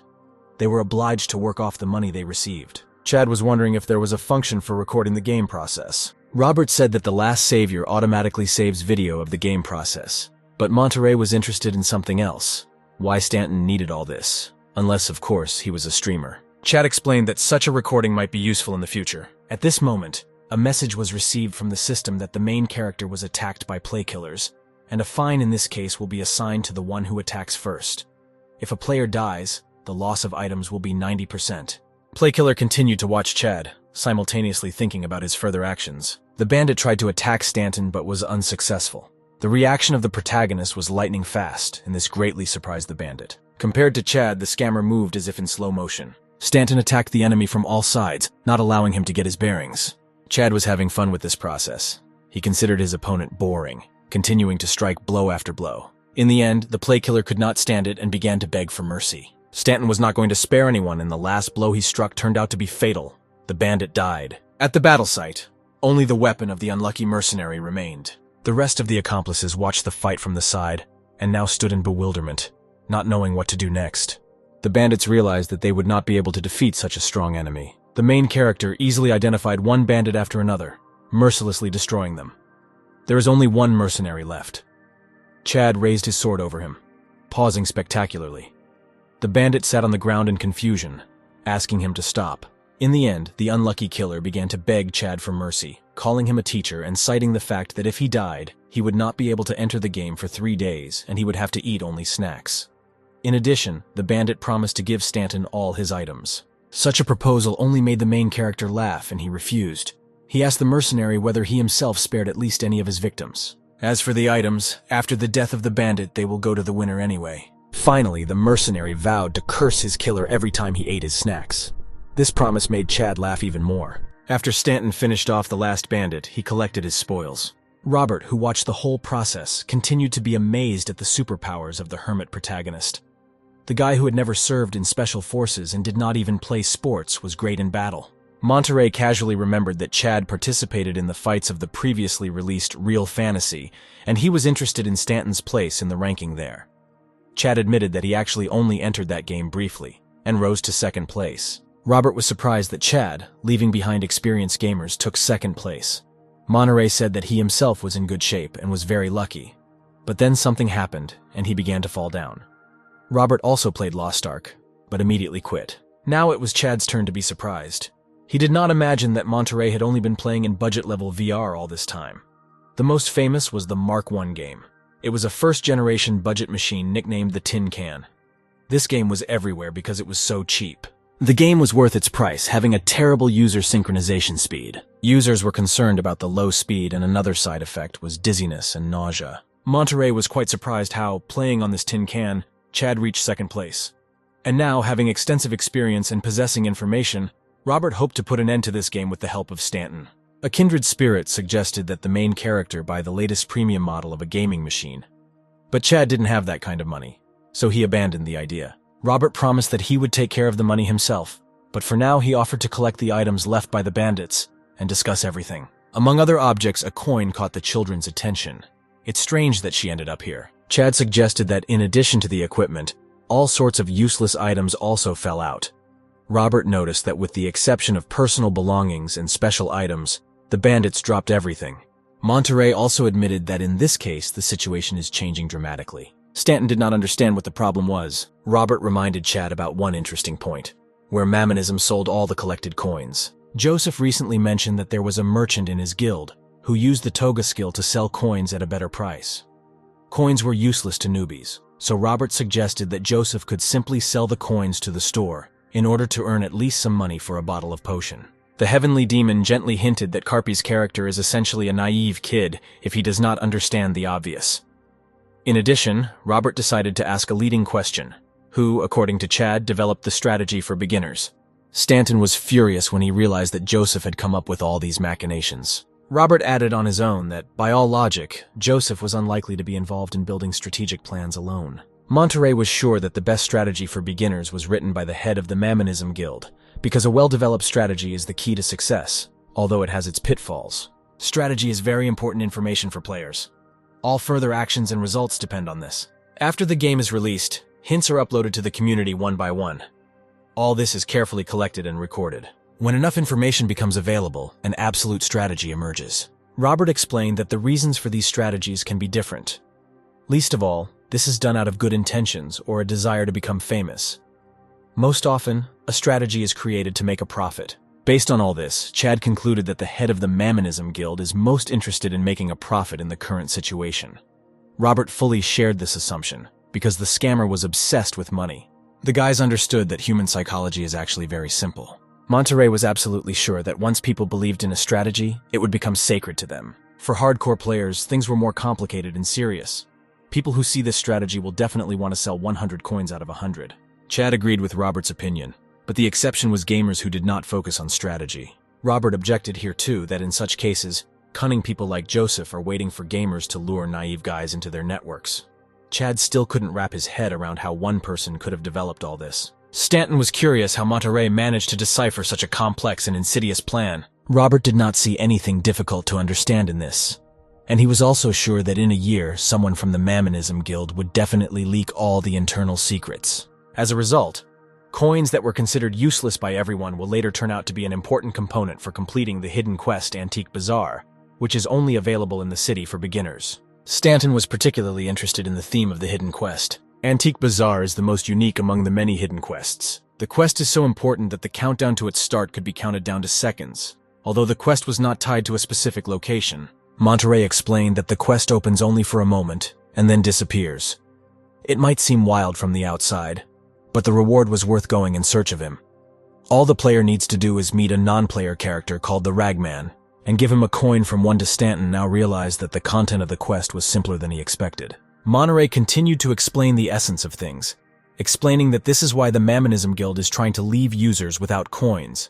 They were obliged to work off the money they received. Chad was wondering if there was a function for recording the game process. Robert said that the last savior automatically saves video of the game process, but Monterey was interested in something else. Why Stanton needed all this, unless, of course, he was a streamer. Chad explained that such a recording might be useful in the future. At this moment, a message was received from the system that the main character was attacked by playkillers, and a fine in this case will be assigned to the one who attacks first. If a player dies, the loss of items will be 90%. Playkiller continued to watch Chad, simultaneously thinking about his further actions. The bandit tried to attack Stanton but was unsuccessful. The reaction of the protagonist was lightning fast, and this greatly surprised the bandit. Compared to Chad, the scammer moved as if in slow motion. Stanton attacked the enemy from all sides, not allowing him to get his bearings. Chad was having fun with this process. He considered his opponent boring, continuing to strike blow after blow. In the end, the playkiller could not stand it and began to beg for mercy. Stanton was not going to spare anyone, and the last blow he struck turned out to be fatal. The bandit died. At the battle site, only the weapon of the unlucky mercenary remained. The rest of the accomplices watched the fight from the side, and now stood in bewilderment, not knowing what to do next. The bandits realized that they would not be able to defeat such a strong enemy. The main character easily identified one bandit after another, mercilessly destroying them. There is only one mercenary left. Chad raised his sword over him, pausing spectacularly. The bandit sat on the ground in confusion, asking him to stop. In the end, the unlucky killer began to beg Chad for mercy, calling him a teacher and citing the fact that if he died, he would not be able to enter the game for 3 days and he would have to eat only snacks. In addition, the bandit promised to give Stanton all his items. Such a proposal only made the main character laugh, and he refused. He asked the mercenary whether he himself spared at least any of his victims. As for the items, after the death of the bandit, they will go to the winner anyway. Finally, the mercenary vowed to curse his killer every time he ate his snacks. This promise made Chad laugh even more. After Stanton finished off the last bandit, he collected his spoils. Robert, who watched the whole process, continued to be amazed at the superpowers of the hermit protagonist. The guy who had never served in special forces and did not even play sports was great in battle. Monterey casually remembered that Chad participated in the fights of the previously released Real Fantasy, and he was interested in Stanton's place in the ranking there. Chad admitted that he actually only entered that game briefly, and rose to 2nd place. Robert was surprised that Chad, leaving behind experienced gamers, took 2nd place. Monterey said that he himself was in good shape and was very lucky. But then something happened, and he began to fall down. Robert also played Lost Ark, but immediately quit. Now it was Chad's turn to be surprised. He did not imagine that Monterey had only been playing in budget-level VR all this time. The most famous was the Mark I game. It was a first-generation budget machine nicknamed the Tin Can. This game was everywhere because it was so cheap. The game was worth its price, having a terrible user synchronization speed. Users were concerned about the low speed, and another side effect was dizziness and nausea. Monterey was quite surprised how, playing on this Tin Can, Chad reached 2nd place. And now, having extensive experience and possessing information, Robert hoped to put an end to this game with the help of Stanton. A kindred spirit suggested that the main character buy the latest premium model of a gaming machine. But Chad didn't have that kind of money, so he abandoned the idea. Robert promised that he would take care of the money himself, but for now he offered to collect the items left by the bandits and discuss everything. Among other objects, a coin caught the children's attention. It's strange that she ended up here. Chad suggested that in addition to the equipment, all sorts of useless items also fell out. Robert noticed that with the exception of personal belongings and special items, the bandits dropped everything. Monterey also admitted that in this case, the situation is changing dramatically. Stanton did not understand what the problem was. Robert reminded Chad about one interesting point, where Mammonism sold all the collected coins. Joseph recently mentioned that there was a merchant in his guild who used the toga skill to sell coins at a better price. Coins were useless to newbies, so Robert suggested that Joseph could simply sell the coins to the store in order to earn at least some money for a bottle of potion. The heavenly demon gently hinted that Carpy's character is essentially a naive kid if he does not understand the obvious. In addition, Robert decided to ask a leading question: who, according to Chad, developed the strategy for beginners? Stanton was furious when he realized that Joseph had come up with all these machinations. Robert added on his own that, by all logic, Joseph was unlikely to be involved in building strategic plans alone. Monterey was sure that the best strategy for beginners was written by the head of the Mammonism Guild, because a well-developed strategy is the key to success, although it has its pitfalls. Strategy is very important information for players. All further actions and results depend on this. After the game is released, hints are uploaded to the community one by one. All this is carefully collected and recorded. When enough information becomes available, an absolute strategy emerges. Robert explained that the reasons for these strategies can be different. Least of all, this is done out of good intentions or a desire to become famous. Most often, a strategy is created to make a profit. Based on all this, Chad concluded that the head of the Mammonism Guild is most interested in making a profit in the current situation. Robert fully shared this assumption, because the scammer was obsessed with money. The guys understood that human psychology is actually very simple. Monterey was absolutely sure that once people believed in a strategy, it would become sacred to them. For hardcore players, things were more complicated and serious. People who see this strategy will definitely want to sell 100 coins out of 100. Chad agreed with Robert's opinion, but the exception was gamers who did not focus on strategy. Robert objected here too that in such cases, cunning people like Joseph are waiting for gamers to lure naive guys into their networks. Chad still couldn't wrap his head around how one person could have developed all this. Stanton was curious how Monterey managed to decipher such a complex and insidious plan. Robert did not see anything difficult to understand in this, and he was also sure that in a year, someone from the Mammonism Guild would definitely leak all the internal secrets. As a result, coins that were considered useless by everyone will later turn out to be an important component for completing the hidden quest Antique Bazaar, which is only available in the city for beginners. Stanton was particularly interested in the theme of the hidden quest. Antique Bazaar is the most unique among the many hidden quests. The quest is so important that the countdown to its start could be counted down to seconds, although the quest was not tied to a specific location. Monterey explained that the quest opens only for a moment and then disappears. It might seem wild from the outside, but the reward was worth going in search of him. All the player needs to do is meet a non-player character called the Ragman, and give him a coin from one to Stanton now realized that the content of the quest was simpler than he expected. Monterey continued to explain the essence of things, explaining that this is why the Mammonism Guild is trying to leave users without coins,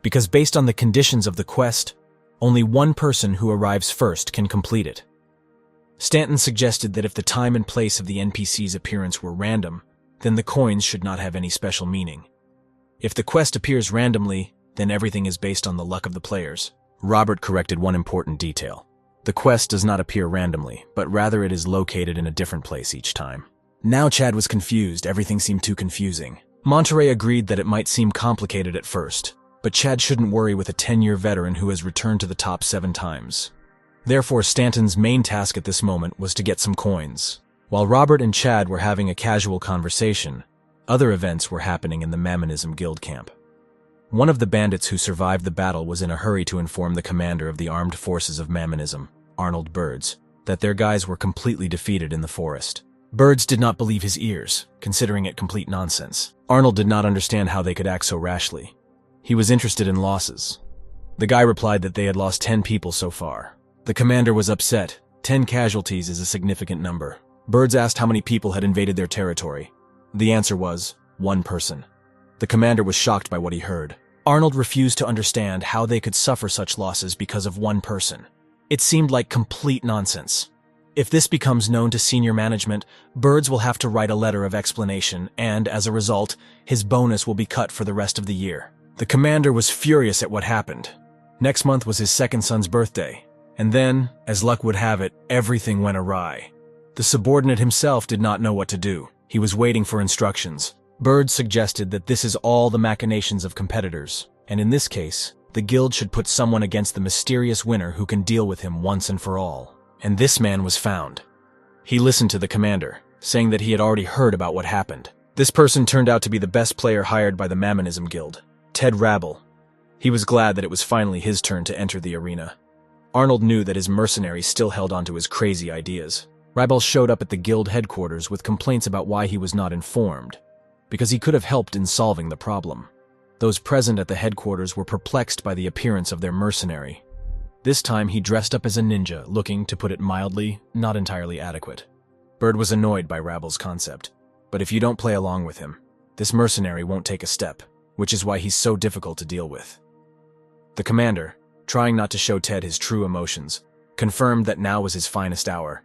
because based on the conditions of the quest, only one person who arrives first can complete it. Stanton suggested that if the time and place of the NPC's appearance were random, then the coins should not have any special meaning. If the quest appears randomly, then everything is based on the luck of the players. Robert corrected one important detail. The quest does not appear randomly, but rather it is located in a different place each time. Now Chad was confused, everything seemed too confusing. Monterey agreed that it might seem complicated at first, but Chad shouldn't worry with a 10-year veteran who has returned to the top 7 times. Therefore, Stanton's main task at this moment was to get some coins. While Robert and Chad were having a casual conversation, other events were happening in the Mammonism Guild camp. One of the bandits who survived the battle was in a hurry to inform the commander of the armed forces of Mammonism, Arnold Birds, that their guys were completely defeated in the forest. Birds did not believe his ears, considering it complete nonsense. Arnold did not understand how they could act so rashly. He was interested in losses. The guy replied that they had lost 10 people so far. The commander was upset. 10 casualties is a significant number. Birds asked how many people had invaded their territory. The answer was, 1 person. The commander was shocked by what he heard. Arnold refused to understand how they could suffer such losses because of 1 person. It seemed like complete nonsense. If this becomes known to senior management, Birds will have to write a letter of explanation, and, as a result, his bonus will be cut for the rest of the year. The commander was furious at what happened. Next month was his second son's birthday, and then, as luck would have it, everything went awry. The subordinate himself did not know what to do. He was waiting for instructions. Bird suggested that this is all the machinations of competitors, and in this case, the guild should put someone against the mysterious winner who can deal with him once and for all. And this man was found. He listened to the commander, saying that he had already heard about what happened. This person turned out to be the best player hired by the Mammonism Guild, Ted Rabble. He was glad that it was finally his turn to enter the arena. Arnold knew that his mercenaries still held onto his crazy ideas. Rabble showed up at the guild headquarters with complaints about why he was not informed, because he could have helped in solving the problem. Those present at the headquarters were perplexed by the appearance of their mercenary. This time he dressed up as a ninja, looking, to put it mildly, not entirely adequate. Bird was annoyed by Rabble's concept, but if you don't play along with him, this mercenary won't take a step, which is why he's so difficult to deal with. The commander, trying not to show Ted his true emotions, confirmed that now was his finest hour.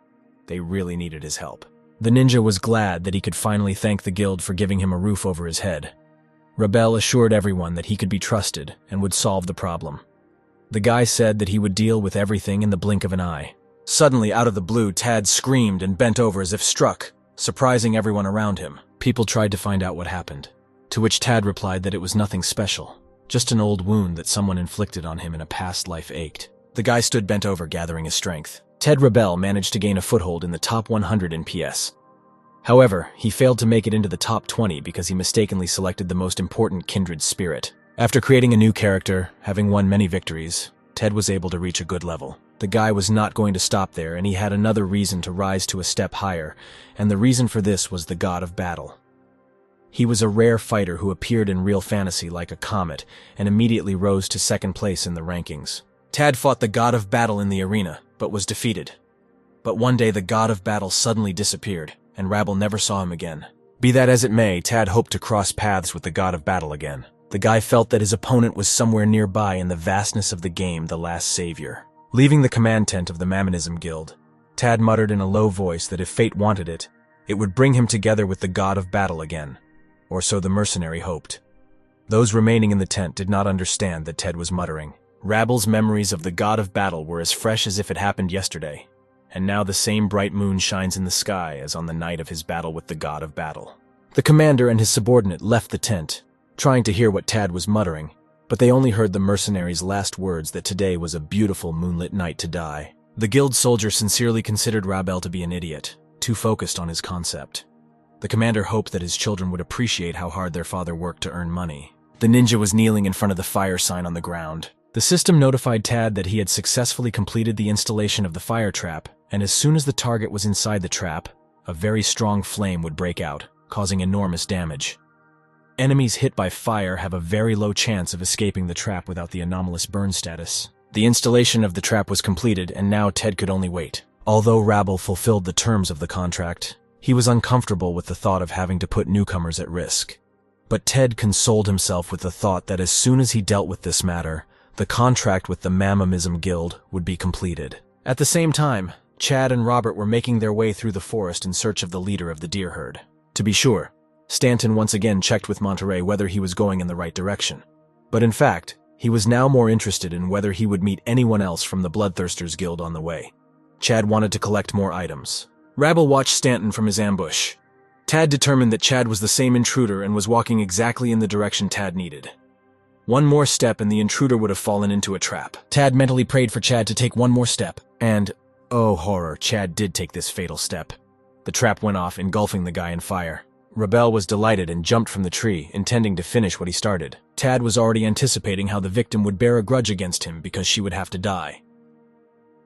They really needed his help. The ninja was glad that he could finally thank the guild for giving him a roof over his head. Rabel assured everyone that he could be trusted and would solve the problem. The guy said that he would deal with everything in the blink of an eye. Suddenly, out of the blue, Tad screamed and bent over as if struck, surprising everyone around him. People tried to find out what happened, to which Tad replied that it was nothing special, just an old wound that someone inflicted on him in a past life ached. The guy stood bent over, gathering his strength. Ted Rabel managed to gain a foothold in the top 100 in PS. However, he failed to make it into the top 20 because he mistakenly selected the most important kindred spirit. After creating a new character, having won many victories, Ted was able to reach a good level. The guy was not going to stop there, and he had another reason to rise to a step higher, and the reason for this was the God of Battle. He was a rare fighter who appeared in real fantasy like a comet, and immediately rose to second place in the rankings. Tad fought the God of Battle in the arena, but was defeated. But one day the God of Battle suddenly disappeared, and Rabble never saw him again. Be that as it may, Tad hoped to cross paths with the God of Battle again. The guy felt that his opponent was somewhere nearby in the vastness of the game, the last savior. Leaving the command tent of the Mammonism Guild, Tad muttered in a low voice that if fate wanted it, it would bring him together with the God of Battle again, or so the mercenary hoped. Those remaining in the tent did not understand that Ted was muttering. Rabble's memories of the God of Battle were as fresh as if it happened yesterday, and now the same bright moon shines in the sky as on the night of his battle with the God of Battle. The commander and his subordinate left the tent, trying to hear what Tad was muttering, but they only heard the mercenary's last words that today was a beautiful moonlit night to die. The guild soldier sincerely considered Rabel to be an idiot, too focused on his concept. The commander hoped that his children would appreciate how hard their father worked to earn money. The ninja was kneeling in front of the fire sign on the ground. The system notified Tad that he had successfully completed the installation of the fire trap, and as soon as the target was inside the trap, a very strong flame would break out, causing enormous damage. Enemies hit by fire have a very low chance of escaping the trap without the anomalous burn status. The installation of the trap was completed, and now Ted could only wait. Although Rabble fulfilled the terms of the contract, he was uncomfortable with the thought of having to put newcomers at risk. But Ted consoled himself with the thought that as soon as he dealt with this matter, the contract with the Mammonism Guild would be completed. At the same time, Chad and Robert were making their way through the forest in search of the leader of the deer herd. To be sure, Stanton once again checked with Monterey whether he was going in the right direction. But in fact, he was now more interested in whether he would meet anyone else from the Bloodthirsters Guild on the way. Chad wanted to collect more items. Rabble watched Stanton from his ambush. Tad determined that Chad was the same intruder and was walking exactly in the direction Tad needed. One more step and the intruder would have fallen into a trap. Tad mentally prayed for Chad to take one more step, and, oh horror, Chad did take this fatal step. The trap went off, engulfing the guy in fire. Rabel was delighted and jumped from the tree, intending to finish what he started. Tad was already anticipating how the victim would bear a grudge against him because she would have to die.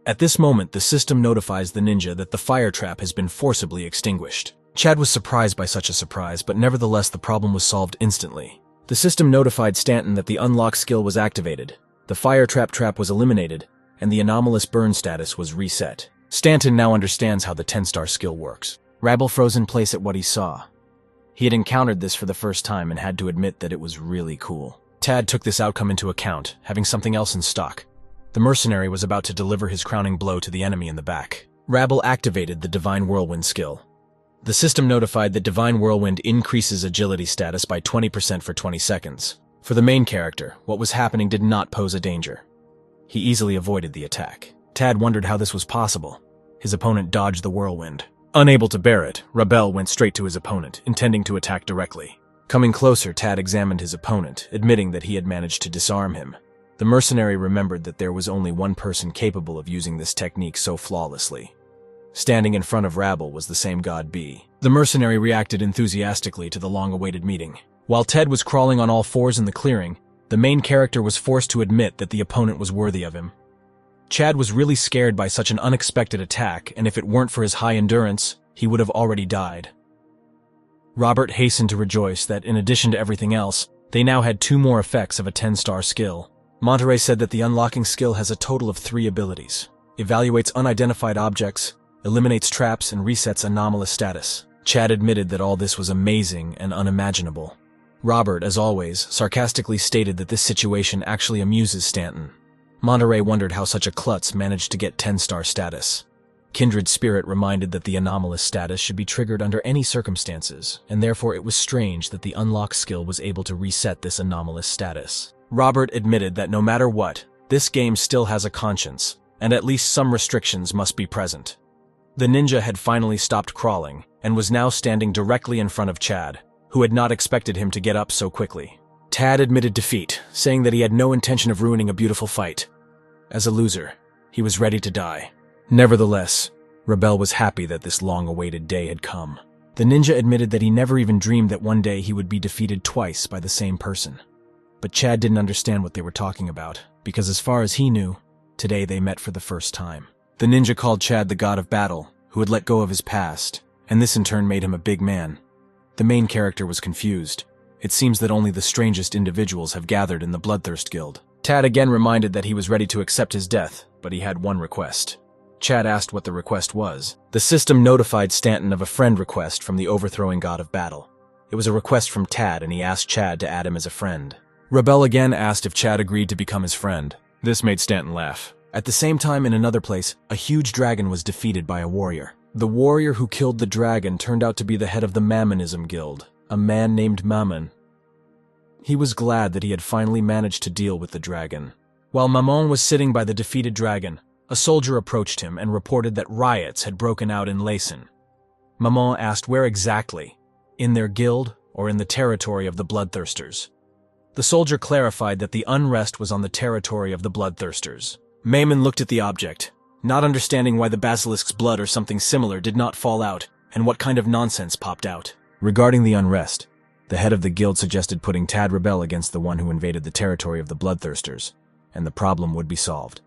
At this moment, the system notifies the ninja that the fire trap has been forcibly extinguished. Chad was surprised by such a surprise, but nevertheless the problem was solved instantly. The system notified Stanton that the unlock skill was activated, the fire trap was eliminated, and the anomalous burn status was reset. Stanton now understands how the 10-star skill works. Rabble froze in place at what he saw. He had encountered this for the first time and had to admit that it was really cool. Tad took this outcome into account, having something else in stock. The mercenary was about to deliver his crowning blow to the enemy in the back. Rabble activated the Divine Whirlwind skill. The system notified that Divine Whirlwind increases agility status by 20% for 20 seconds. For the main character, what was happening did not pose a danger. He easily avoided the attack. Tad wondered how this was possible. His opponent dodged the whirlwind. Unable to bear it, Rabel went straight to his opponent, intending to attack directly. Coming closer, Tad examined his opponent, admitting that he had managed to disarm him. The mercenary remembered that there was only one person capable of using this technique so flawlessly. Standing in front of Rabble was the same god B. The mercenary reacted enthusiastically to the long-awaited meeting. While Ted was crawling on all fours in the clearing, the main character was forced to admit that the opponent was worthy of him. Chad was really scared by such an unexpected attack, and if it weren't for his high endurance, he would have already died. Robert hastened to rejoice that, in addition to everything else, they now had 2 more effects of a 10-star skill. Monterey said that the unlocking skill has a total of 3 abilities. Evaluates unidentified objects, eliminates traps, and resets anomalous status. Chad admitted that all this was amazing and unimaginable. Robert, as always, sarcastically stated that this situation actually amuses Stanton. Monterey wondered how such a klutz managed to get 10-star status. Kindred Spirit reminded that the anomalous status should be triggered under any circumstances, and therefore it was strange that the unlock skill was able to reset this anomalous status. Robert admitted that no matter what, this game still has a conscience, and at least some restrictions must be present. The ninja had finally stopped crawling, and was now standing directly in front of Chad, who had not expected him to get up so quickly. Tad admitted defeat, saying that he had no intention of ruining a beautiful fight. As a loser, he was ready to die. Nevertheless, Rebel was happy that this long-awaited day had come. The ninja admitted that he never even dreamed that one day he would be defeated twice by the same person. But Chad didn't understand what they were talking about, because as far as he knew, today they met for the first time. The ninja called Chad the god of battle, who had let go of his past, and this in turn made him a big man. The main character was confused. It seems that only the strangest individuals have gathered in the Bloodthirst Guild. Tad again reminded that he was ready to accept his death, but he had one request. Chad asked what the request was. The system notified Stanton of a friend request from the overthrowing god of battle. It was a request from Tad, and he asked Chad to add him as a friend. Rebel again asked if Chad agreed to become his friend. This made Stanton laugh. At the same time, in another place, a huge dragon was defeated by a warrior. The warrior who killed the dragon turned out to be the head of the Mammonism Guild, a man named Mammon. He was glad that he had finally managed to deal with the dragon. While Mammon was sitting by the defeated dragon, a soldier approached him and reported that riots had broken out in Layson. Mammon asked where exactly, in their guild or in the territory of the Bloodthirsters. The soldier clarified that the unrest was on the territory of the Bloodthirsters. Mammon looked at the object, not understanding why the basilisk's blood or something similar did not fall out, and what kind of nonsense popped out. Regarding the unrest, the head of the guild suggested putting Tad Rebel against the one who invaded the territory of the Bloodthirsters, and the problem would be solved.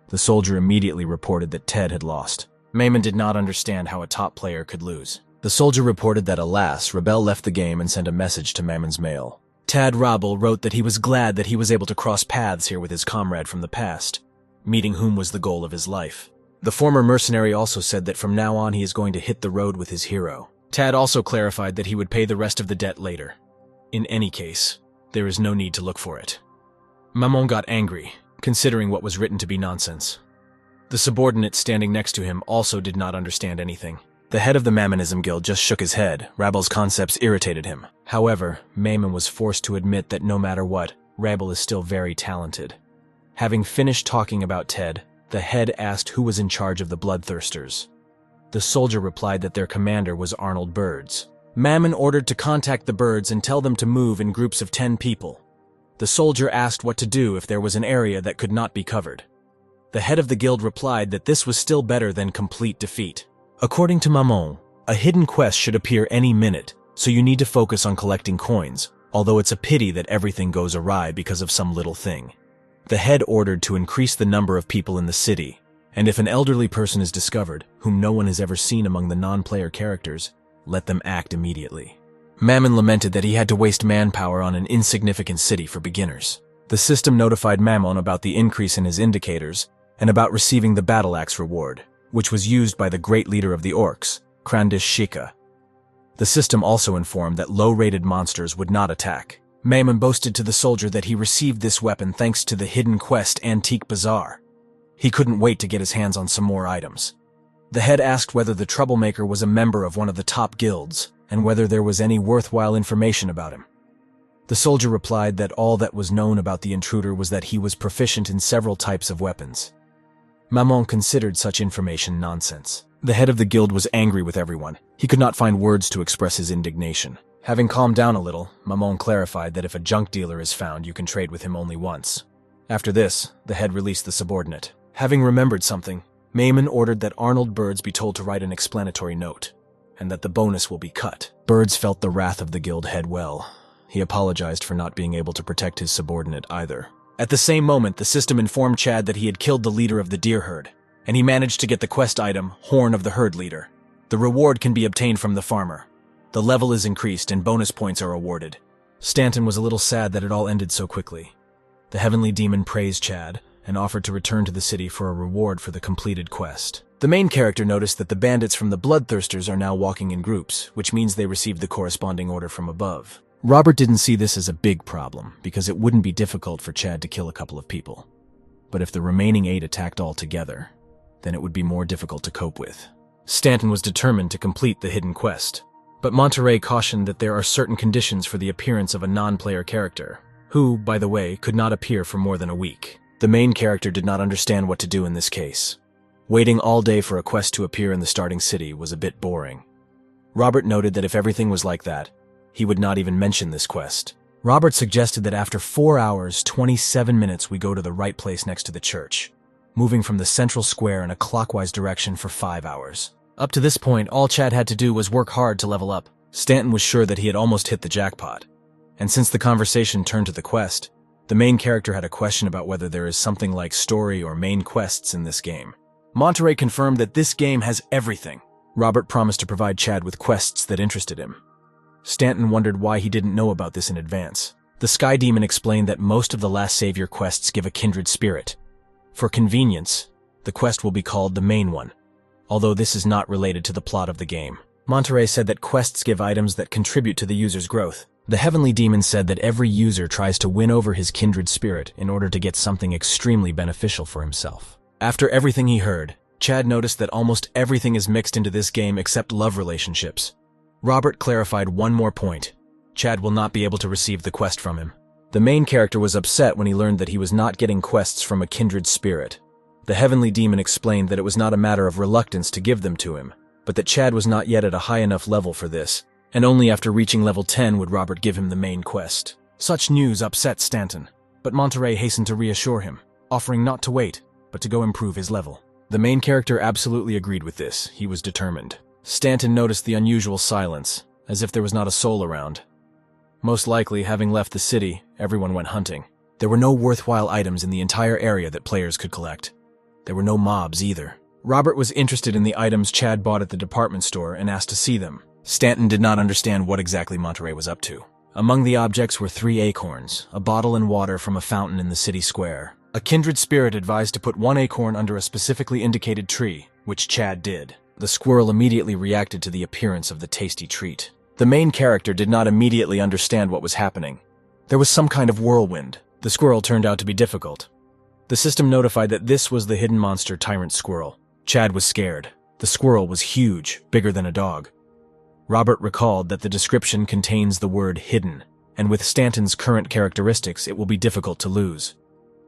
The soldier immediately reported that Ted had lost. Mammon did not understand how a top player could lose. The soldier reported that, alas, Rebel left the game and sent a message to Mammon's mail. Tad Rabel wrote that he was glad that he was able to cross paths here with his comrade from the past, meeting whom was the goal of his life. The former mercenary also said that from now on he is going to hit the road with his hero. Tad also clarified that he would pay the rest of the debt later. In any case, there is no need to look for it. Mammon got angry, considering what was written to be nonsense. The subordinate standing next to him also did not understand anything. The head of the Mammonism Guild just shook his head. Rabel's concepts irritated him. However, Mammon was forced to admit that no matter what, Rabel is still very talented. Having finished talking about Ted, the head asked who was in charge of the Bloodthirsters. The soldier replied that their commander was Arnold Birds. Mammon ordered to contact the Birds and tell them to move in groups of 10 people. The soldier asked what to do if there was an area that could not be covered. The head of the guild replied that this was still better than complete defeat. According to Mammon, a hidden quest should appear any minute, so you need to focus on collecting coins, although it's a pity that everything goes awry because of some little thing. The head ordered to increase the number of people in the city, and if an elderly person is discovered, whom no one has ever seen among the non-player characters, let them act immediately. Mammon lamented that he had to waste manpower on an insignificant city for beginners. The system notified Mammon about the increase in his indicators and about receiving the battle axe reward, which was used by the great leader of the orcs, Krandish Shika. The system also informed that low-rated monsters would not attack. Mammon boasted to the soldier that he received this weapon thanks to the hidden quest Antique Bazaar. He couldn't wait to get his hands on some more items. The head asked whether the troublemaker was a member of one of the top guilds, and whether there was any worthwhile information about him. The soldier replied that all that was known about the intruder was that he was proficient in several types of weapons. Maman considered such information nonsense. The head of the guild was angry with everyone. He could not find words to express his indignation. Having calmed down a little, Maman clarified that if a junk dealer is found, you can trade with him only once. After this, the head released the subordinate. Having remembered something, Mayman ordered that Arnold Birds be told to write an explanatory note, and that the bonus will be cut. Birds felt the wrath of the guild head well. He apologized for not being able to protect his subordinate either. At the same moment, the system informed Chad that he had killed the leader of the deer herd, and he managed to get the quest item, Horn of the Herd Leader. The reward can be obtained from the farmer. The level is increased and bonus points are awarded. Stanton was a little sad that it all ended so quickly. The heavenly demon praised Chad and offered to return to the city for a reward for the completed quest. The main character noticed that the bandits from the Bloodthirsters are now walking in groups, which means they received the corresponding order from above. Robert didn't see this as a big problem, because it wouldn't be difficult for Chad to kill a couple of people. But if the remaining 8 attacked all together, then it would be more difficult to cope with. Stanton was determined to complete the hidden quest, but Monterey cautioned that there are certain conditions for the appearance of a non-player character, who, by the way, could not appear for more than a week. The main character did not understand what to do in this case. Waiting all day for a quest to appear in the starting city was a bit boring. Robert noted that if everything was like that, he would not even mention this quest. Robert suggested that after 4 hours, 27 minutes, we go to the right place next to the church, moving from the central square in a clockwise direction for 5 hours. Up to this point, all Chad had to do was work hard to level up. Stanton was sure that he had almost hit the jackpot. And since the conversation turned to the quest, the main character had a question about whether there is something like story or main quests in this game. Monterey confirmed that this game has everything. Robert promised to provide Chad with quests that interested him. Stanton wondered why he didn't know about this in advance. The Sky Demon explained that most of the Last Savior quests give a kindred spirit. For convenience, the quest will be called the main one, although this is not related to the plot of the game. Monterey said that quests give items that contribute to the user's growth. The Heavenly Demon said that every user tries to win over his kindred spirit in order to get something extremely beneficial for himself. After everything he heard, Chad noticed that almost everything is mixed into this game except love relationships. Robert clarified one more point. Chad will not be able to receive the quest from him. The main character was upset when he learned that he was not getting quests from a kindred spirit. The Heavenly Demon explained that it was not a matter of reluctance to give them to him, but that Chad was not yet at a high enough level for this, and only after reaching level 10 would Robert give him the main quest. Such news upset Stanton, but Monterey hastened to reassure him, offering not to wait, but to go improve his level. The main character absolutely agreed with this. He was determined. Stanton noticed the unusual silence, as if there was not a soul around. Most likely, having left the city, everyone went hunting. There were no worthwhile items in the entire area that players could collect. There were no mobs either. Robert was interested in the items Chad bought at the department store and asked to see them. Stanton did not understand what exactly Monterey was up to. Among the objects were 3 acorns, a bottle and water from a fountain in the city square. A kindred spirit advised to put 1 acorn under a specifically indicated tree, which Chad did. The squirrel immediately reacted to the appearance of the tasty treat. The main character did not immediately understand what was happening. There was some kind of whirlwind. The squirrel turned out to be difficult. The system notified that this was the hidden monster Tyrant Squirrel. Chad was scared. The squirrel was huge, bigger than a dog. Robert recalled that the description contains the word hidden, and with Stanton's current characteristics, it will be difficult to lose.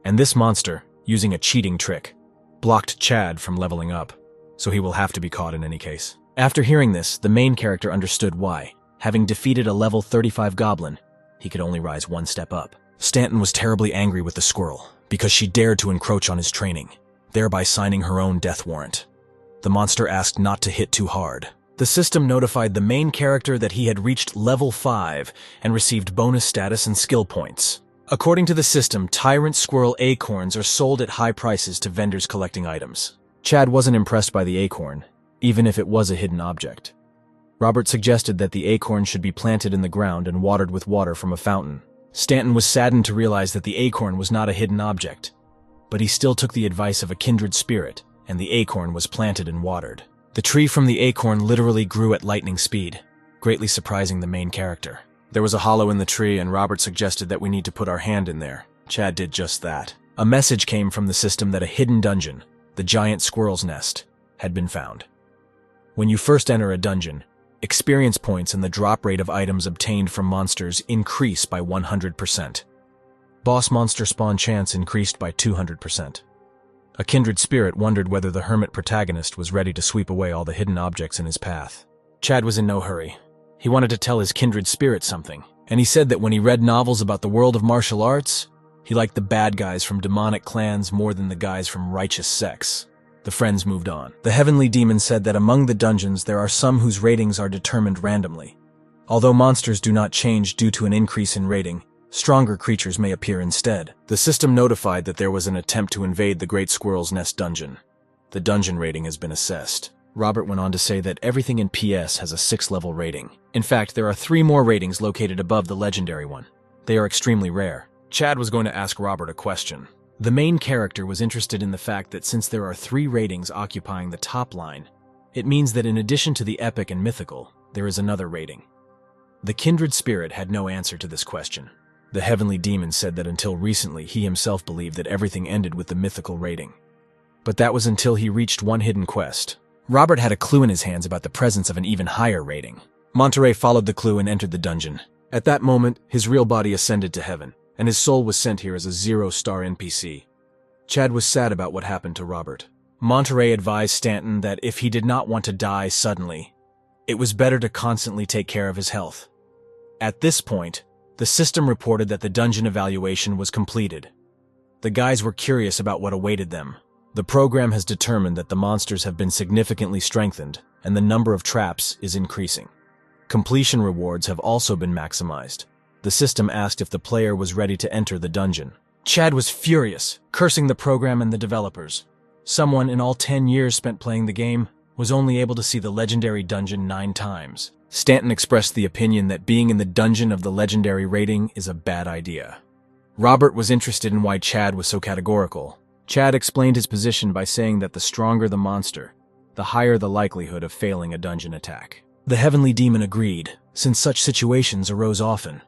And this monster, using a cheating trick, blocked Chad from leveling up, so he will have to be caught in any case. After hearing this, the main character understood why. Having defeated a level 35 goblin, he could only rise 1 step up. Stanton was terribly angry with the squirrel, because she dared to encroach on his training, thereby signing her own death warrant. The monster asked not to hit too hard. The system notified the main character that he had reached level 5 and received bonus status and skill points. According to the system, Tyrant Squirrel acorns are sold at high prices to vendors collecting items. Chad wasn't impressed by the acorn, even if it was a hidden object. Robert suggested that the acorn should be planted in the ground and watered with water from a fountain. Stanton was saddened to realize that the acorn was not a hidden object, but he still took the advice of a kindred spirit, and the acorn was planted and watered. The tree from the acorn literally grew at lightning speed, greatly surprising the main character. There was a hollow in the tree, and Robert suggested that we need to put our hand in there. Chad did just that. A message came from the system that a hidden dungeon, the giant squirrel's nest, had been found. When you first enter a dungeon, experience points and the drop rate of items obtained from monsters increase by 100%. Boss monster spawn chance increased by 200%. A kindred spirit wondered whether the hermit protagonist was ready to sweep away all the hidden objects in his path. Chad was in no hurry. He wanted to tell his kindred spirit something, and he said that when he read novels about the world of martial arts, he liked the bad guys from demonic clans more than the guys from righteous sects. The friends moved on. The heavenly demon said that among the dungeons there are some whose ratings are determined randomly. Although monsters do not change due to an increase in rating, stronger creatures may appear instead. The system notified that there was an attempt to invade the Great Squirrel's Nest dungeon. The dungeon rating has been assessed. Robert went on to say that everything in PS has a 6-level rating. In fact, there are 3 more ratings located above the legendary one. They are extremely rare. Chad was going to ask Robert a question. The main character was interested in the fact that since there are 3 ratings occupying the top line, it means that in addition to the epic and mythical, there is another rating. The kindred spirit had no answer to this question. The heavenly demon said that until recently he himself believed that everything ended with the mythical rating. But that was until he reached one hidden quest. Robert had a clue in his hands about the presence of an even higher rating. Monterey followed the clue and entered the dungeon. At that moment, his real body ascended to heaven, and his soul was sent here as a 0-star NPC. Chad was sad about what happened to Robert. Monterey advised Stanton that if he did not want to die suddenly, it was better to constantly take care of his health. At this point, the system reported that the dungeon evaluation was completed. The guys were curious about what awaited them. The program has determined that the monsters have been significantly strengthened, and the number of traps is increasing. Completion rewards have also been maximized. The system asked if the player was ready to enter the dungeon. Chad was furious, cursing the program and the developers. Someone in all 10 years spent playing the game was only able to see the legendary dungeon 9 times. Stanton expressed the opinion that being in the dungeon of the legendary rating is a bad idea. Robert was interested in why Chad was so categorical. Chad explained his position by saying that the stronger the monster, the higher the likelihood of failing a dungeon attack. The heavenly demon agreed, since such situations arose often.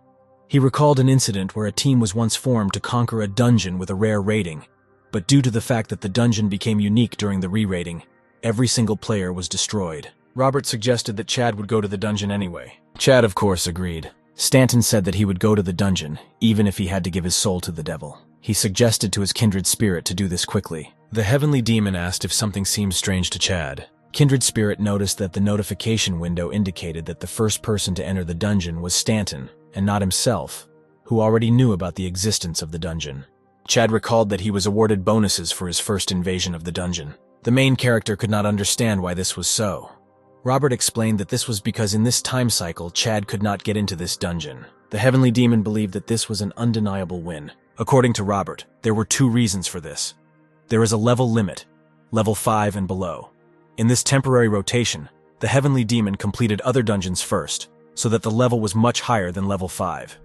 He recalled an incident where a team was once formed to conquer a dungeon with a rare rating, but due to the fact that the dungeon became unique during the re-rating, every single player was destroyed. Robert suggested that Chad would go to the dungeon anyway. Chad, of course, agreed. Stanton said that he would go to the dungeon, even if he had to give his soul to the devil. He suggested to his kindred spirit to do this quickly. The heavenly demon asked if something seemed strange to Chad. Kindred spirit noticed that the notification window indicated that the first person to enter the dungeon was Stanton, and not himself, who already knew about the existence of the dungeon. Chad recalled that he was awarded bonuses for his first invasion of the dungeon. The main character could not understand why this was so. Robert explained that this was because in this time cycle, Chad could not get into this dungeon. The heavenly demon believed that this was an undeniable win. According to Robert, there were 2 reasons for this. There is a level limit, level 5 and below. In this temporary rotation, the heavenly demon completed other dungeons first, so that the level was much higher than level 5.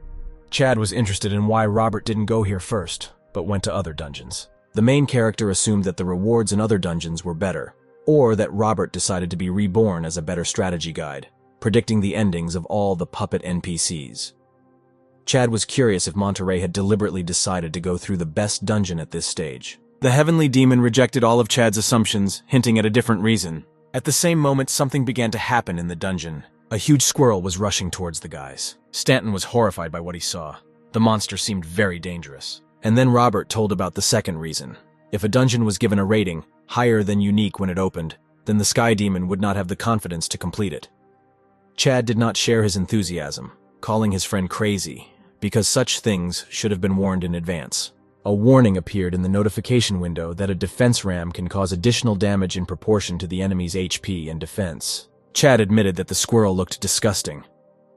Chad was interested in why Robert didn't go here first, but went to other dungeons. The main character assumed that the rewards in other dungeons were better, or that Robert decided to be reborn as a better strategy guide, predicting the endings of all the puppet NPCs. Chad was curious if Monterey had deliberately decided to go through the best dungeon at this stage. The heavenly demon rejected all of Chad's assumptions, hinting at a different reason. At the same moment, something began to happen in the dungeon. A huge squirrel was rushing towards the guys. Stanton was horrified by what he saw. The monster seemed very dangerous. And then Robert told about the second reason. If a dungeon was given a rating higher than unique when it opened, then the Sky Demon would not have the confidence to complete it. Chad did not share his enthusiasm, calling his friend crazy, because such things should have been warned in advance. A warning appeared in the notification window that a defense ram can cause additional damage in proportion to the enemy's HP and defense. Chad admitted that the squirrel looked disgusting.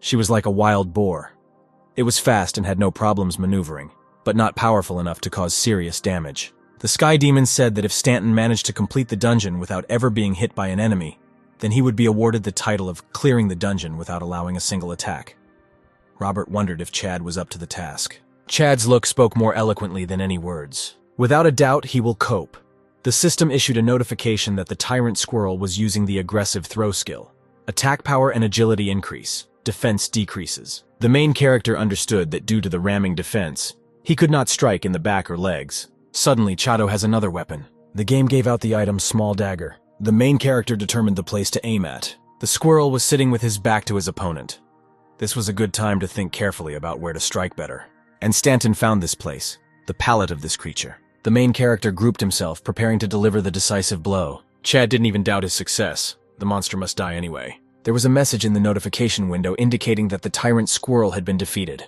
She was like a wild boar. It was fast and had no problems maneuvering, but not powerful enough to cause serious damage. The Sky Demon said that if Stanton managed to complete the dungeon without ever being hit by an enemy, then he would be awarded the title of clearing the dungeon without allowing a single attack. Robert wondered if Chad was up to the task. Chad's look spoke more eloquently than any words. Without a doubt, he will cope. The system issued a notification that the tyrant squirrel was using the aggressive throw skill. Attack power and agility increase. Defense decreases. The main character understood that due to the ramming defense, he could not strike in the back or legs. Suddenly, Chado has another weapon. The game gave out the item Small Dagger. The main character determined the place to aim at. The squirrel was sitting with his back to his opponent. This was a good time to think carefully about where to strike better. And Stanton found this place, the palate of this creature. The main character grouped himself, preparing to deliver the decisive blow. Chad didn't even doubt his success. The monster must die anyway. There was a message in the notification window indicating that the tyrant squirrel had been defeated.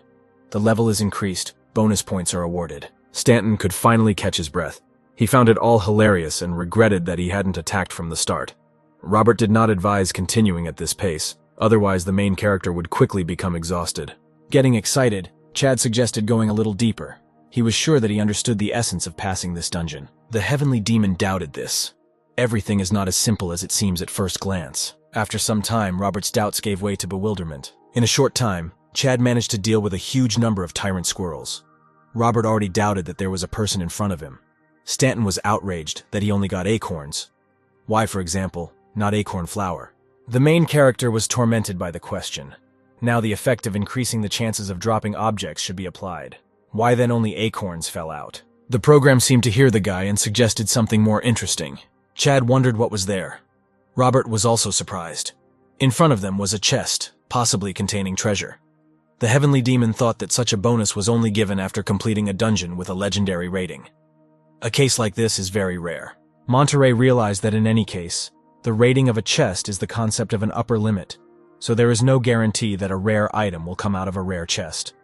The level is increased, bonus points are awarded. Stanton could finally catch his breath. He found it all hilarious and regretted that he hadn't attacked from the start. Robert did not advise continuing at this pace, otherwise the main character would quickly become exhausted. Getting excited, Chad suggested going a little deeper. He was sure that he understood the essence of passing this dungeon. The heavenly demon doubted this. Everything is not as simple as it seems at first glance. After some time, Robert's doubts gave way to bewilderment. In a short time, Chad managed to deal with a huge number of tyrant squirrels. Robert already doubted that there was a person in front of him. Stanton was outraged that he only got acorns. Why, for example, not acorn flour? The main character was tormented by the question. Now the effect of increasing the chances of dropping objects should be applied. Why then only acorns fell out? The program seemed to hear the guy and suggested something more interesting. Chad wondered what was there. Robert was also surprised. In front of them was a chest, possibly containing treasure. The heavenly demon thought that such a bonus was only given after completing a dungeon with a legendary rating. A case like this is very rare. Monterey realized that in any case, the rating of a chest is the concept of an upper limit, so there is no guarantee that a rare item will come out of a rare chest.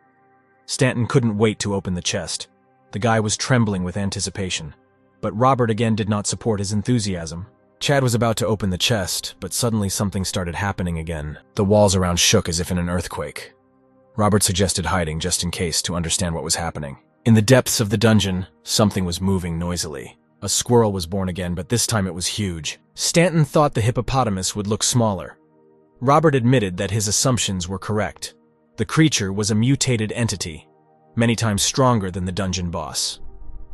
Stanton couldn't wait to open the chest. The guy was trembling with anticipation, but Robert again did not support his enthusiasm. Chad was about to open the chest, but suddenly something started happening again. The walls around shook as if in an earthquake. Robert suggested hiding just in case to understand what was happening. In the depths of the dungeon, something was moving noisily. A squirrel was born again, but this time it was huge. Stanton thought the hippopotamus would look smaller. Robert admitted that his assumptions were correct. The creature was a mutated entity, many times stronger than the dungeon boss.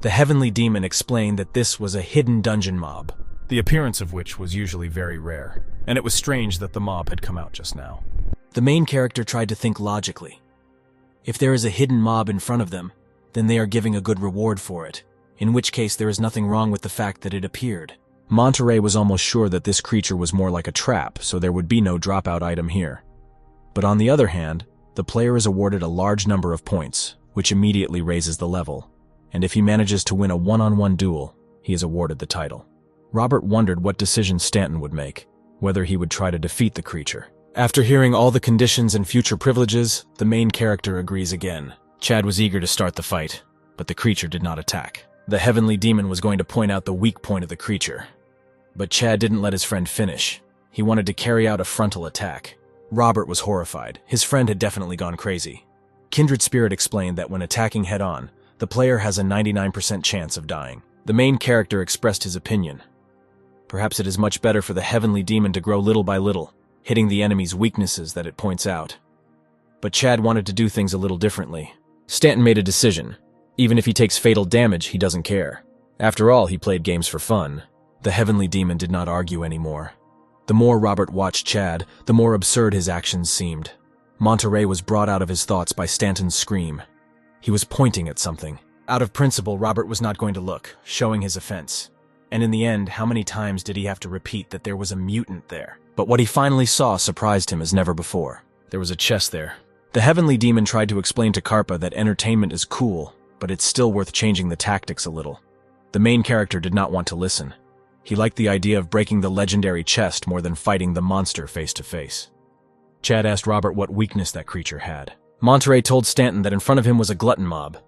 The heavenly demon explained that this was a hidden dungeon mob, the appearance of which was usually very rare, and it was strange that the mob had come out just now. The main character tried to think logically. If there is a hidden mob in front of them, then they are giving a good reward for it, in which case there is nothing wrong with the fact that it appeared. Monterey was almost sure that this creature was more like a trap, so there would be no dropout item here. But on the other hand, the player is awarded a large number of points, which immediately raises the level, and if he manages to win a one-on-one duel, he is awarded the title. Robert wondered what decision Stanton would make, whether he would try to defeat the creature. After hearing all the conditions and future privileges, the main character agrees again. Chad was eager to start the fight, but the creature did not attack. The heavenly demon was going to point out the weak point of the creature. But Chad didn't let his friend finish. He wanted to carry out a frontal attack. Robert was horrified. His friend had definitely gone crazy. Kindred Spirit explained that when attacking head-on, the player has a 99% chance of dying. The main character expressed his opinion. Perhaps it is much better for the heavenly demon to grow little by little, hitting the enemy's weaknesses that it points out. But Chad wanted to do things a little differently. Stanton made a decision. Even if he takes fatal damage, he doesn't care. After all, he played games for fun. The heavenly demon did not argue anymore. The more Robert watched Chad, the more absurd his actions seemed. Monterey was brought out of his thoughts by Stanton's scream. He was pointing at something. Out of principle, Robert was not going to look, showing his offense. And in the end, how many times did he have to repeat that there was a mutant there? But what he finally saw surprised him as never before. There was a chest there. The heavenly demon tried to explain to Karpa that entertainment is cool, but it's still worth changing the tactics a little. The main character did not want to listen. He liked the idea of breaking the legendary chest more than fighting the monster face to face. Chad asked Robert what weakness that creature had. Monterey told Stanton that in front of him was a glutton mob,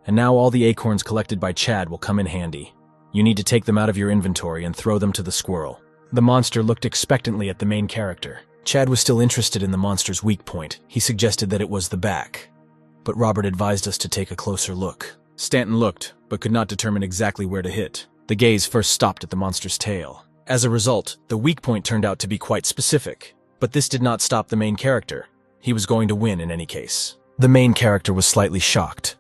and now all the acorns collected by Chad will come in handy. You need to take them out of your inventory and throw them to the squirrel. The monster looked expectantly at the main character. Chad was still interested in the monster's weak point. He suggested that it was the back, but Robert advised us to take a closer look. Stanton looked, but could not determine exactly where to hit. The gaze first stopped at the monster's tail. As a result, the weak point turned out to be quite specific. But this did not stop the main character. He was going to win in any case. The main character was slightly shocked.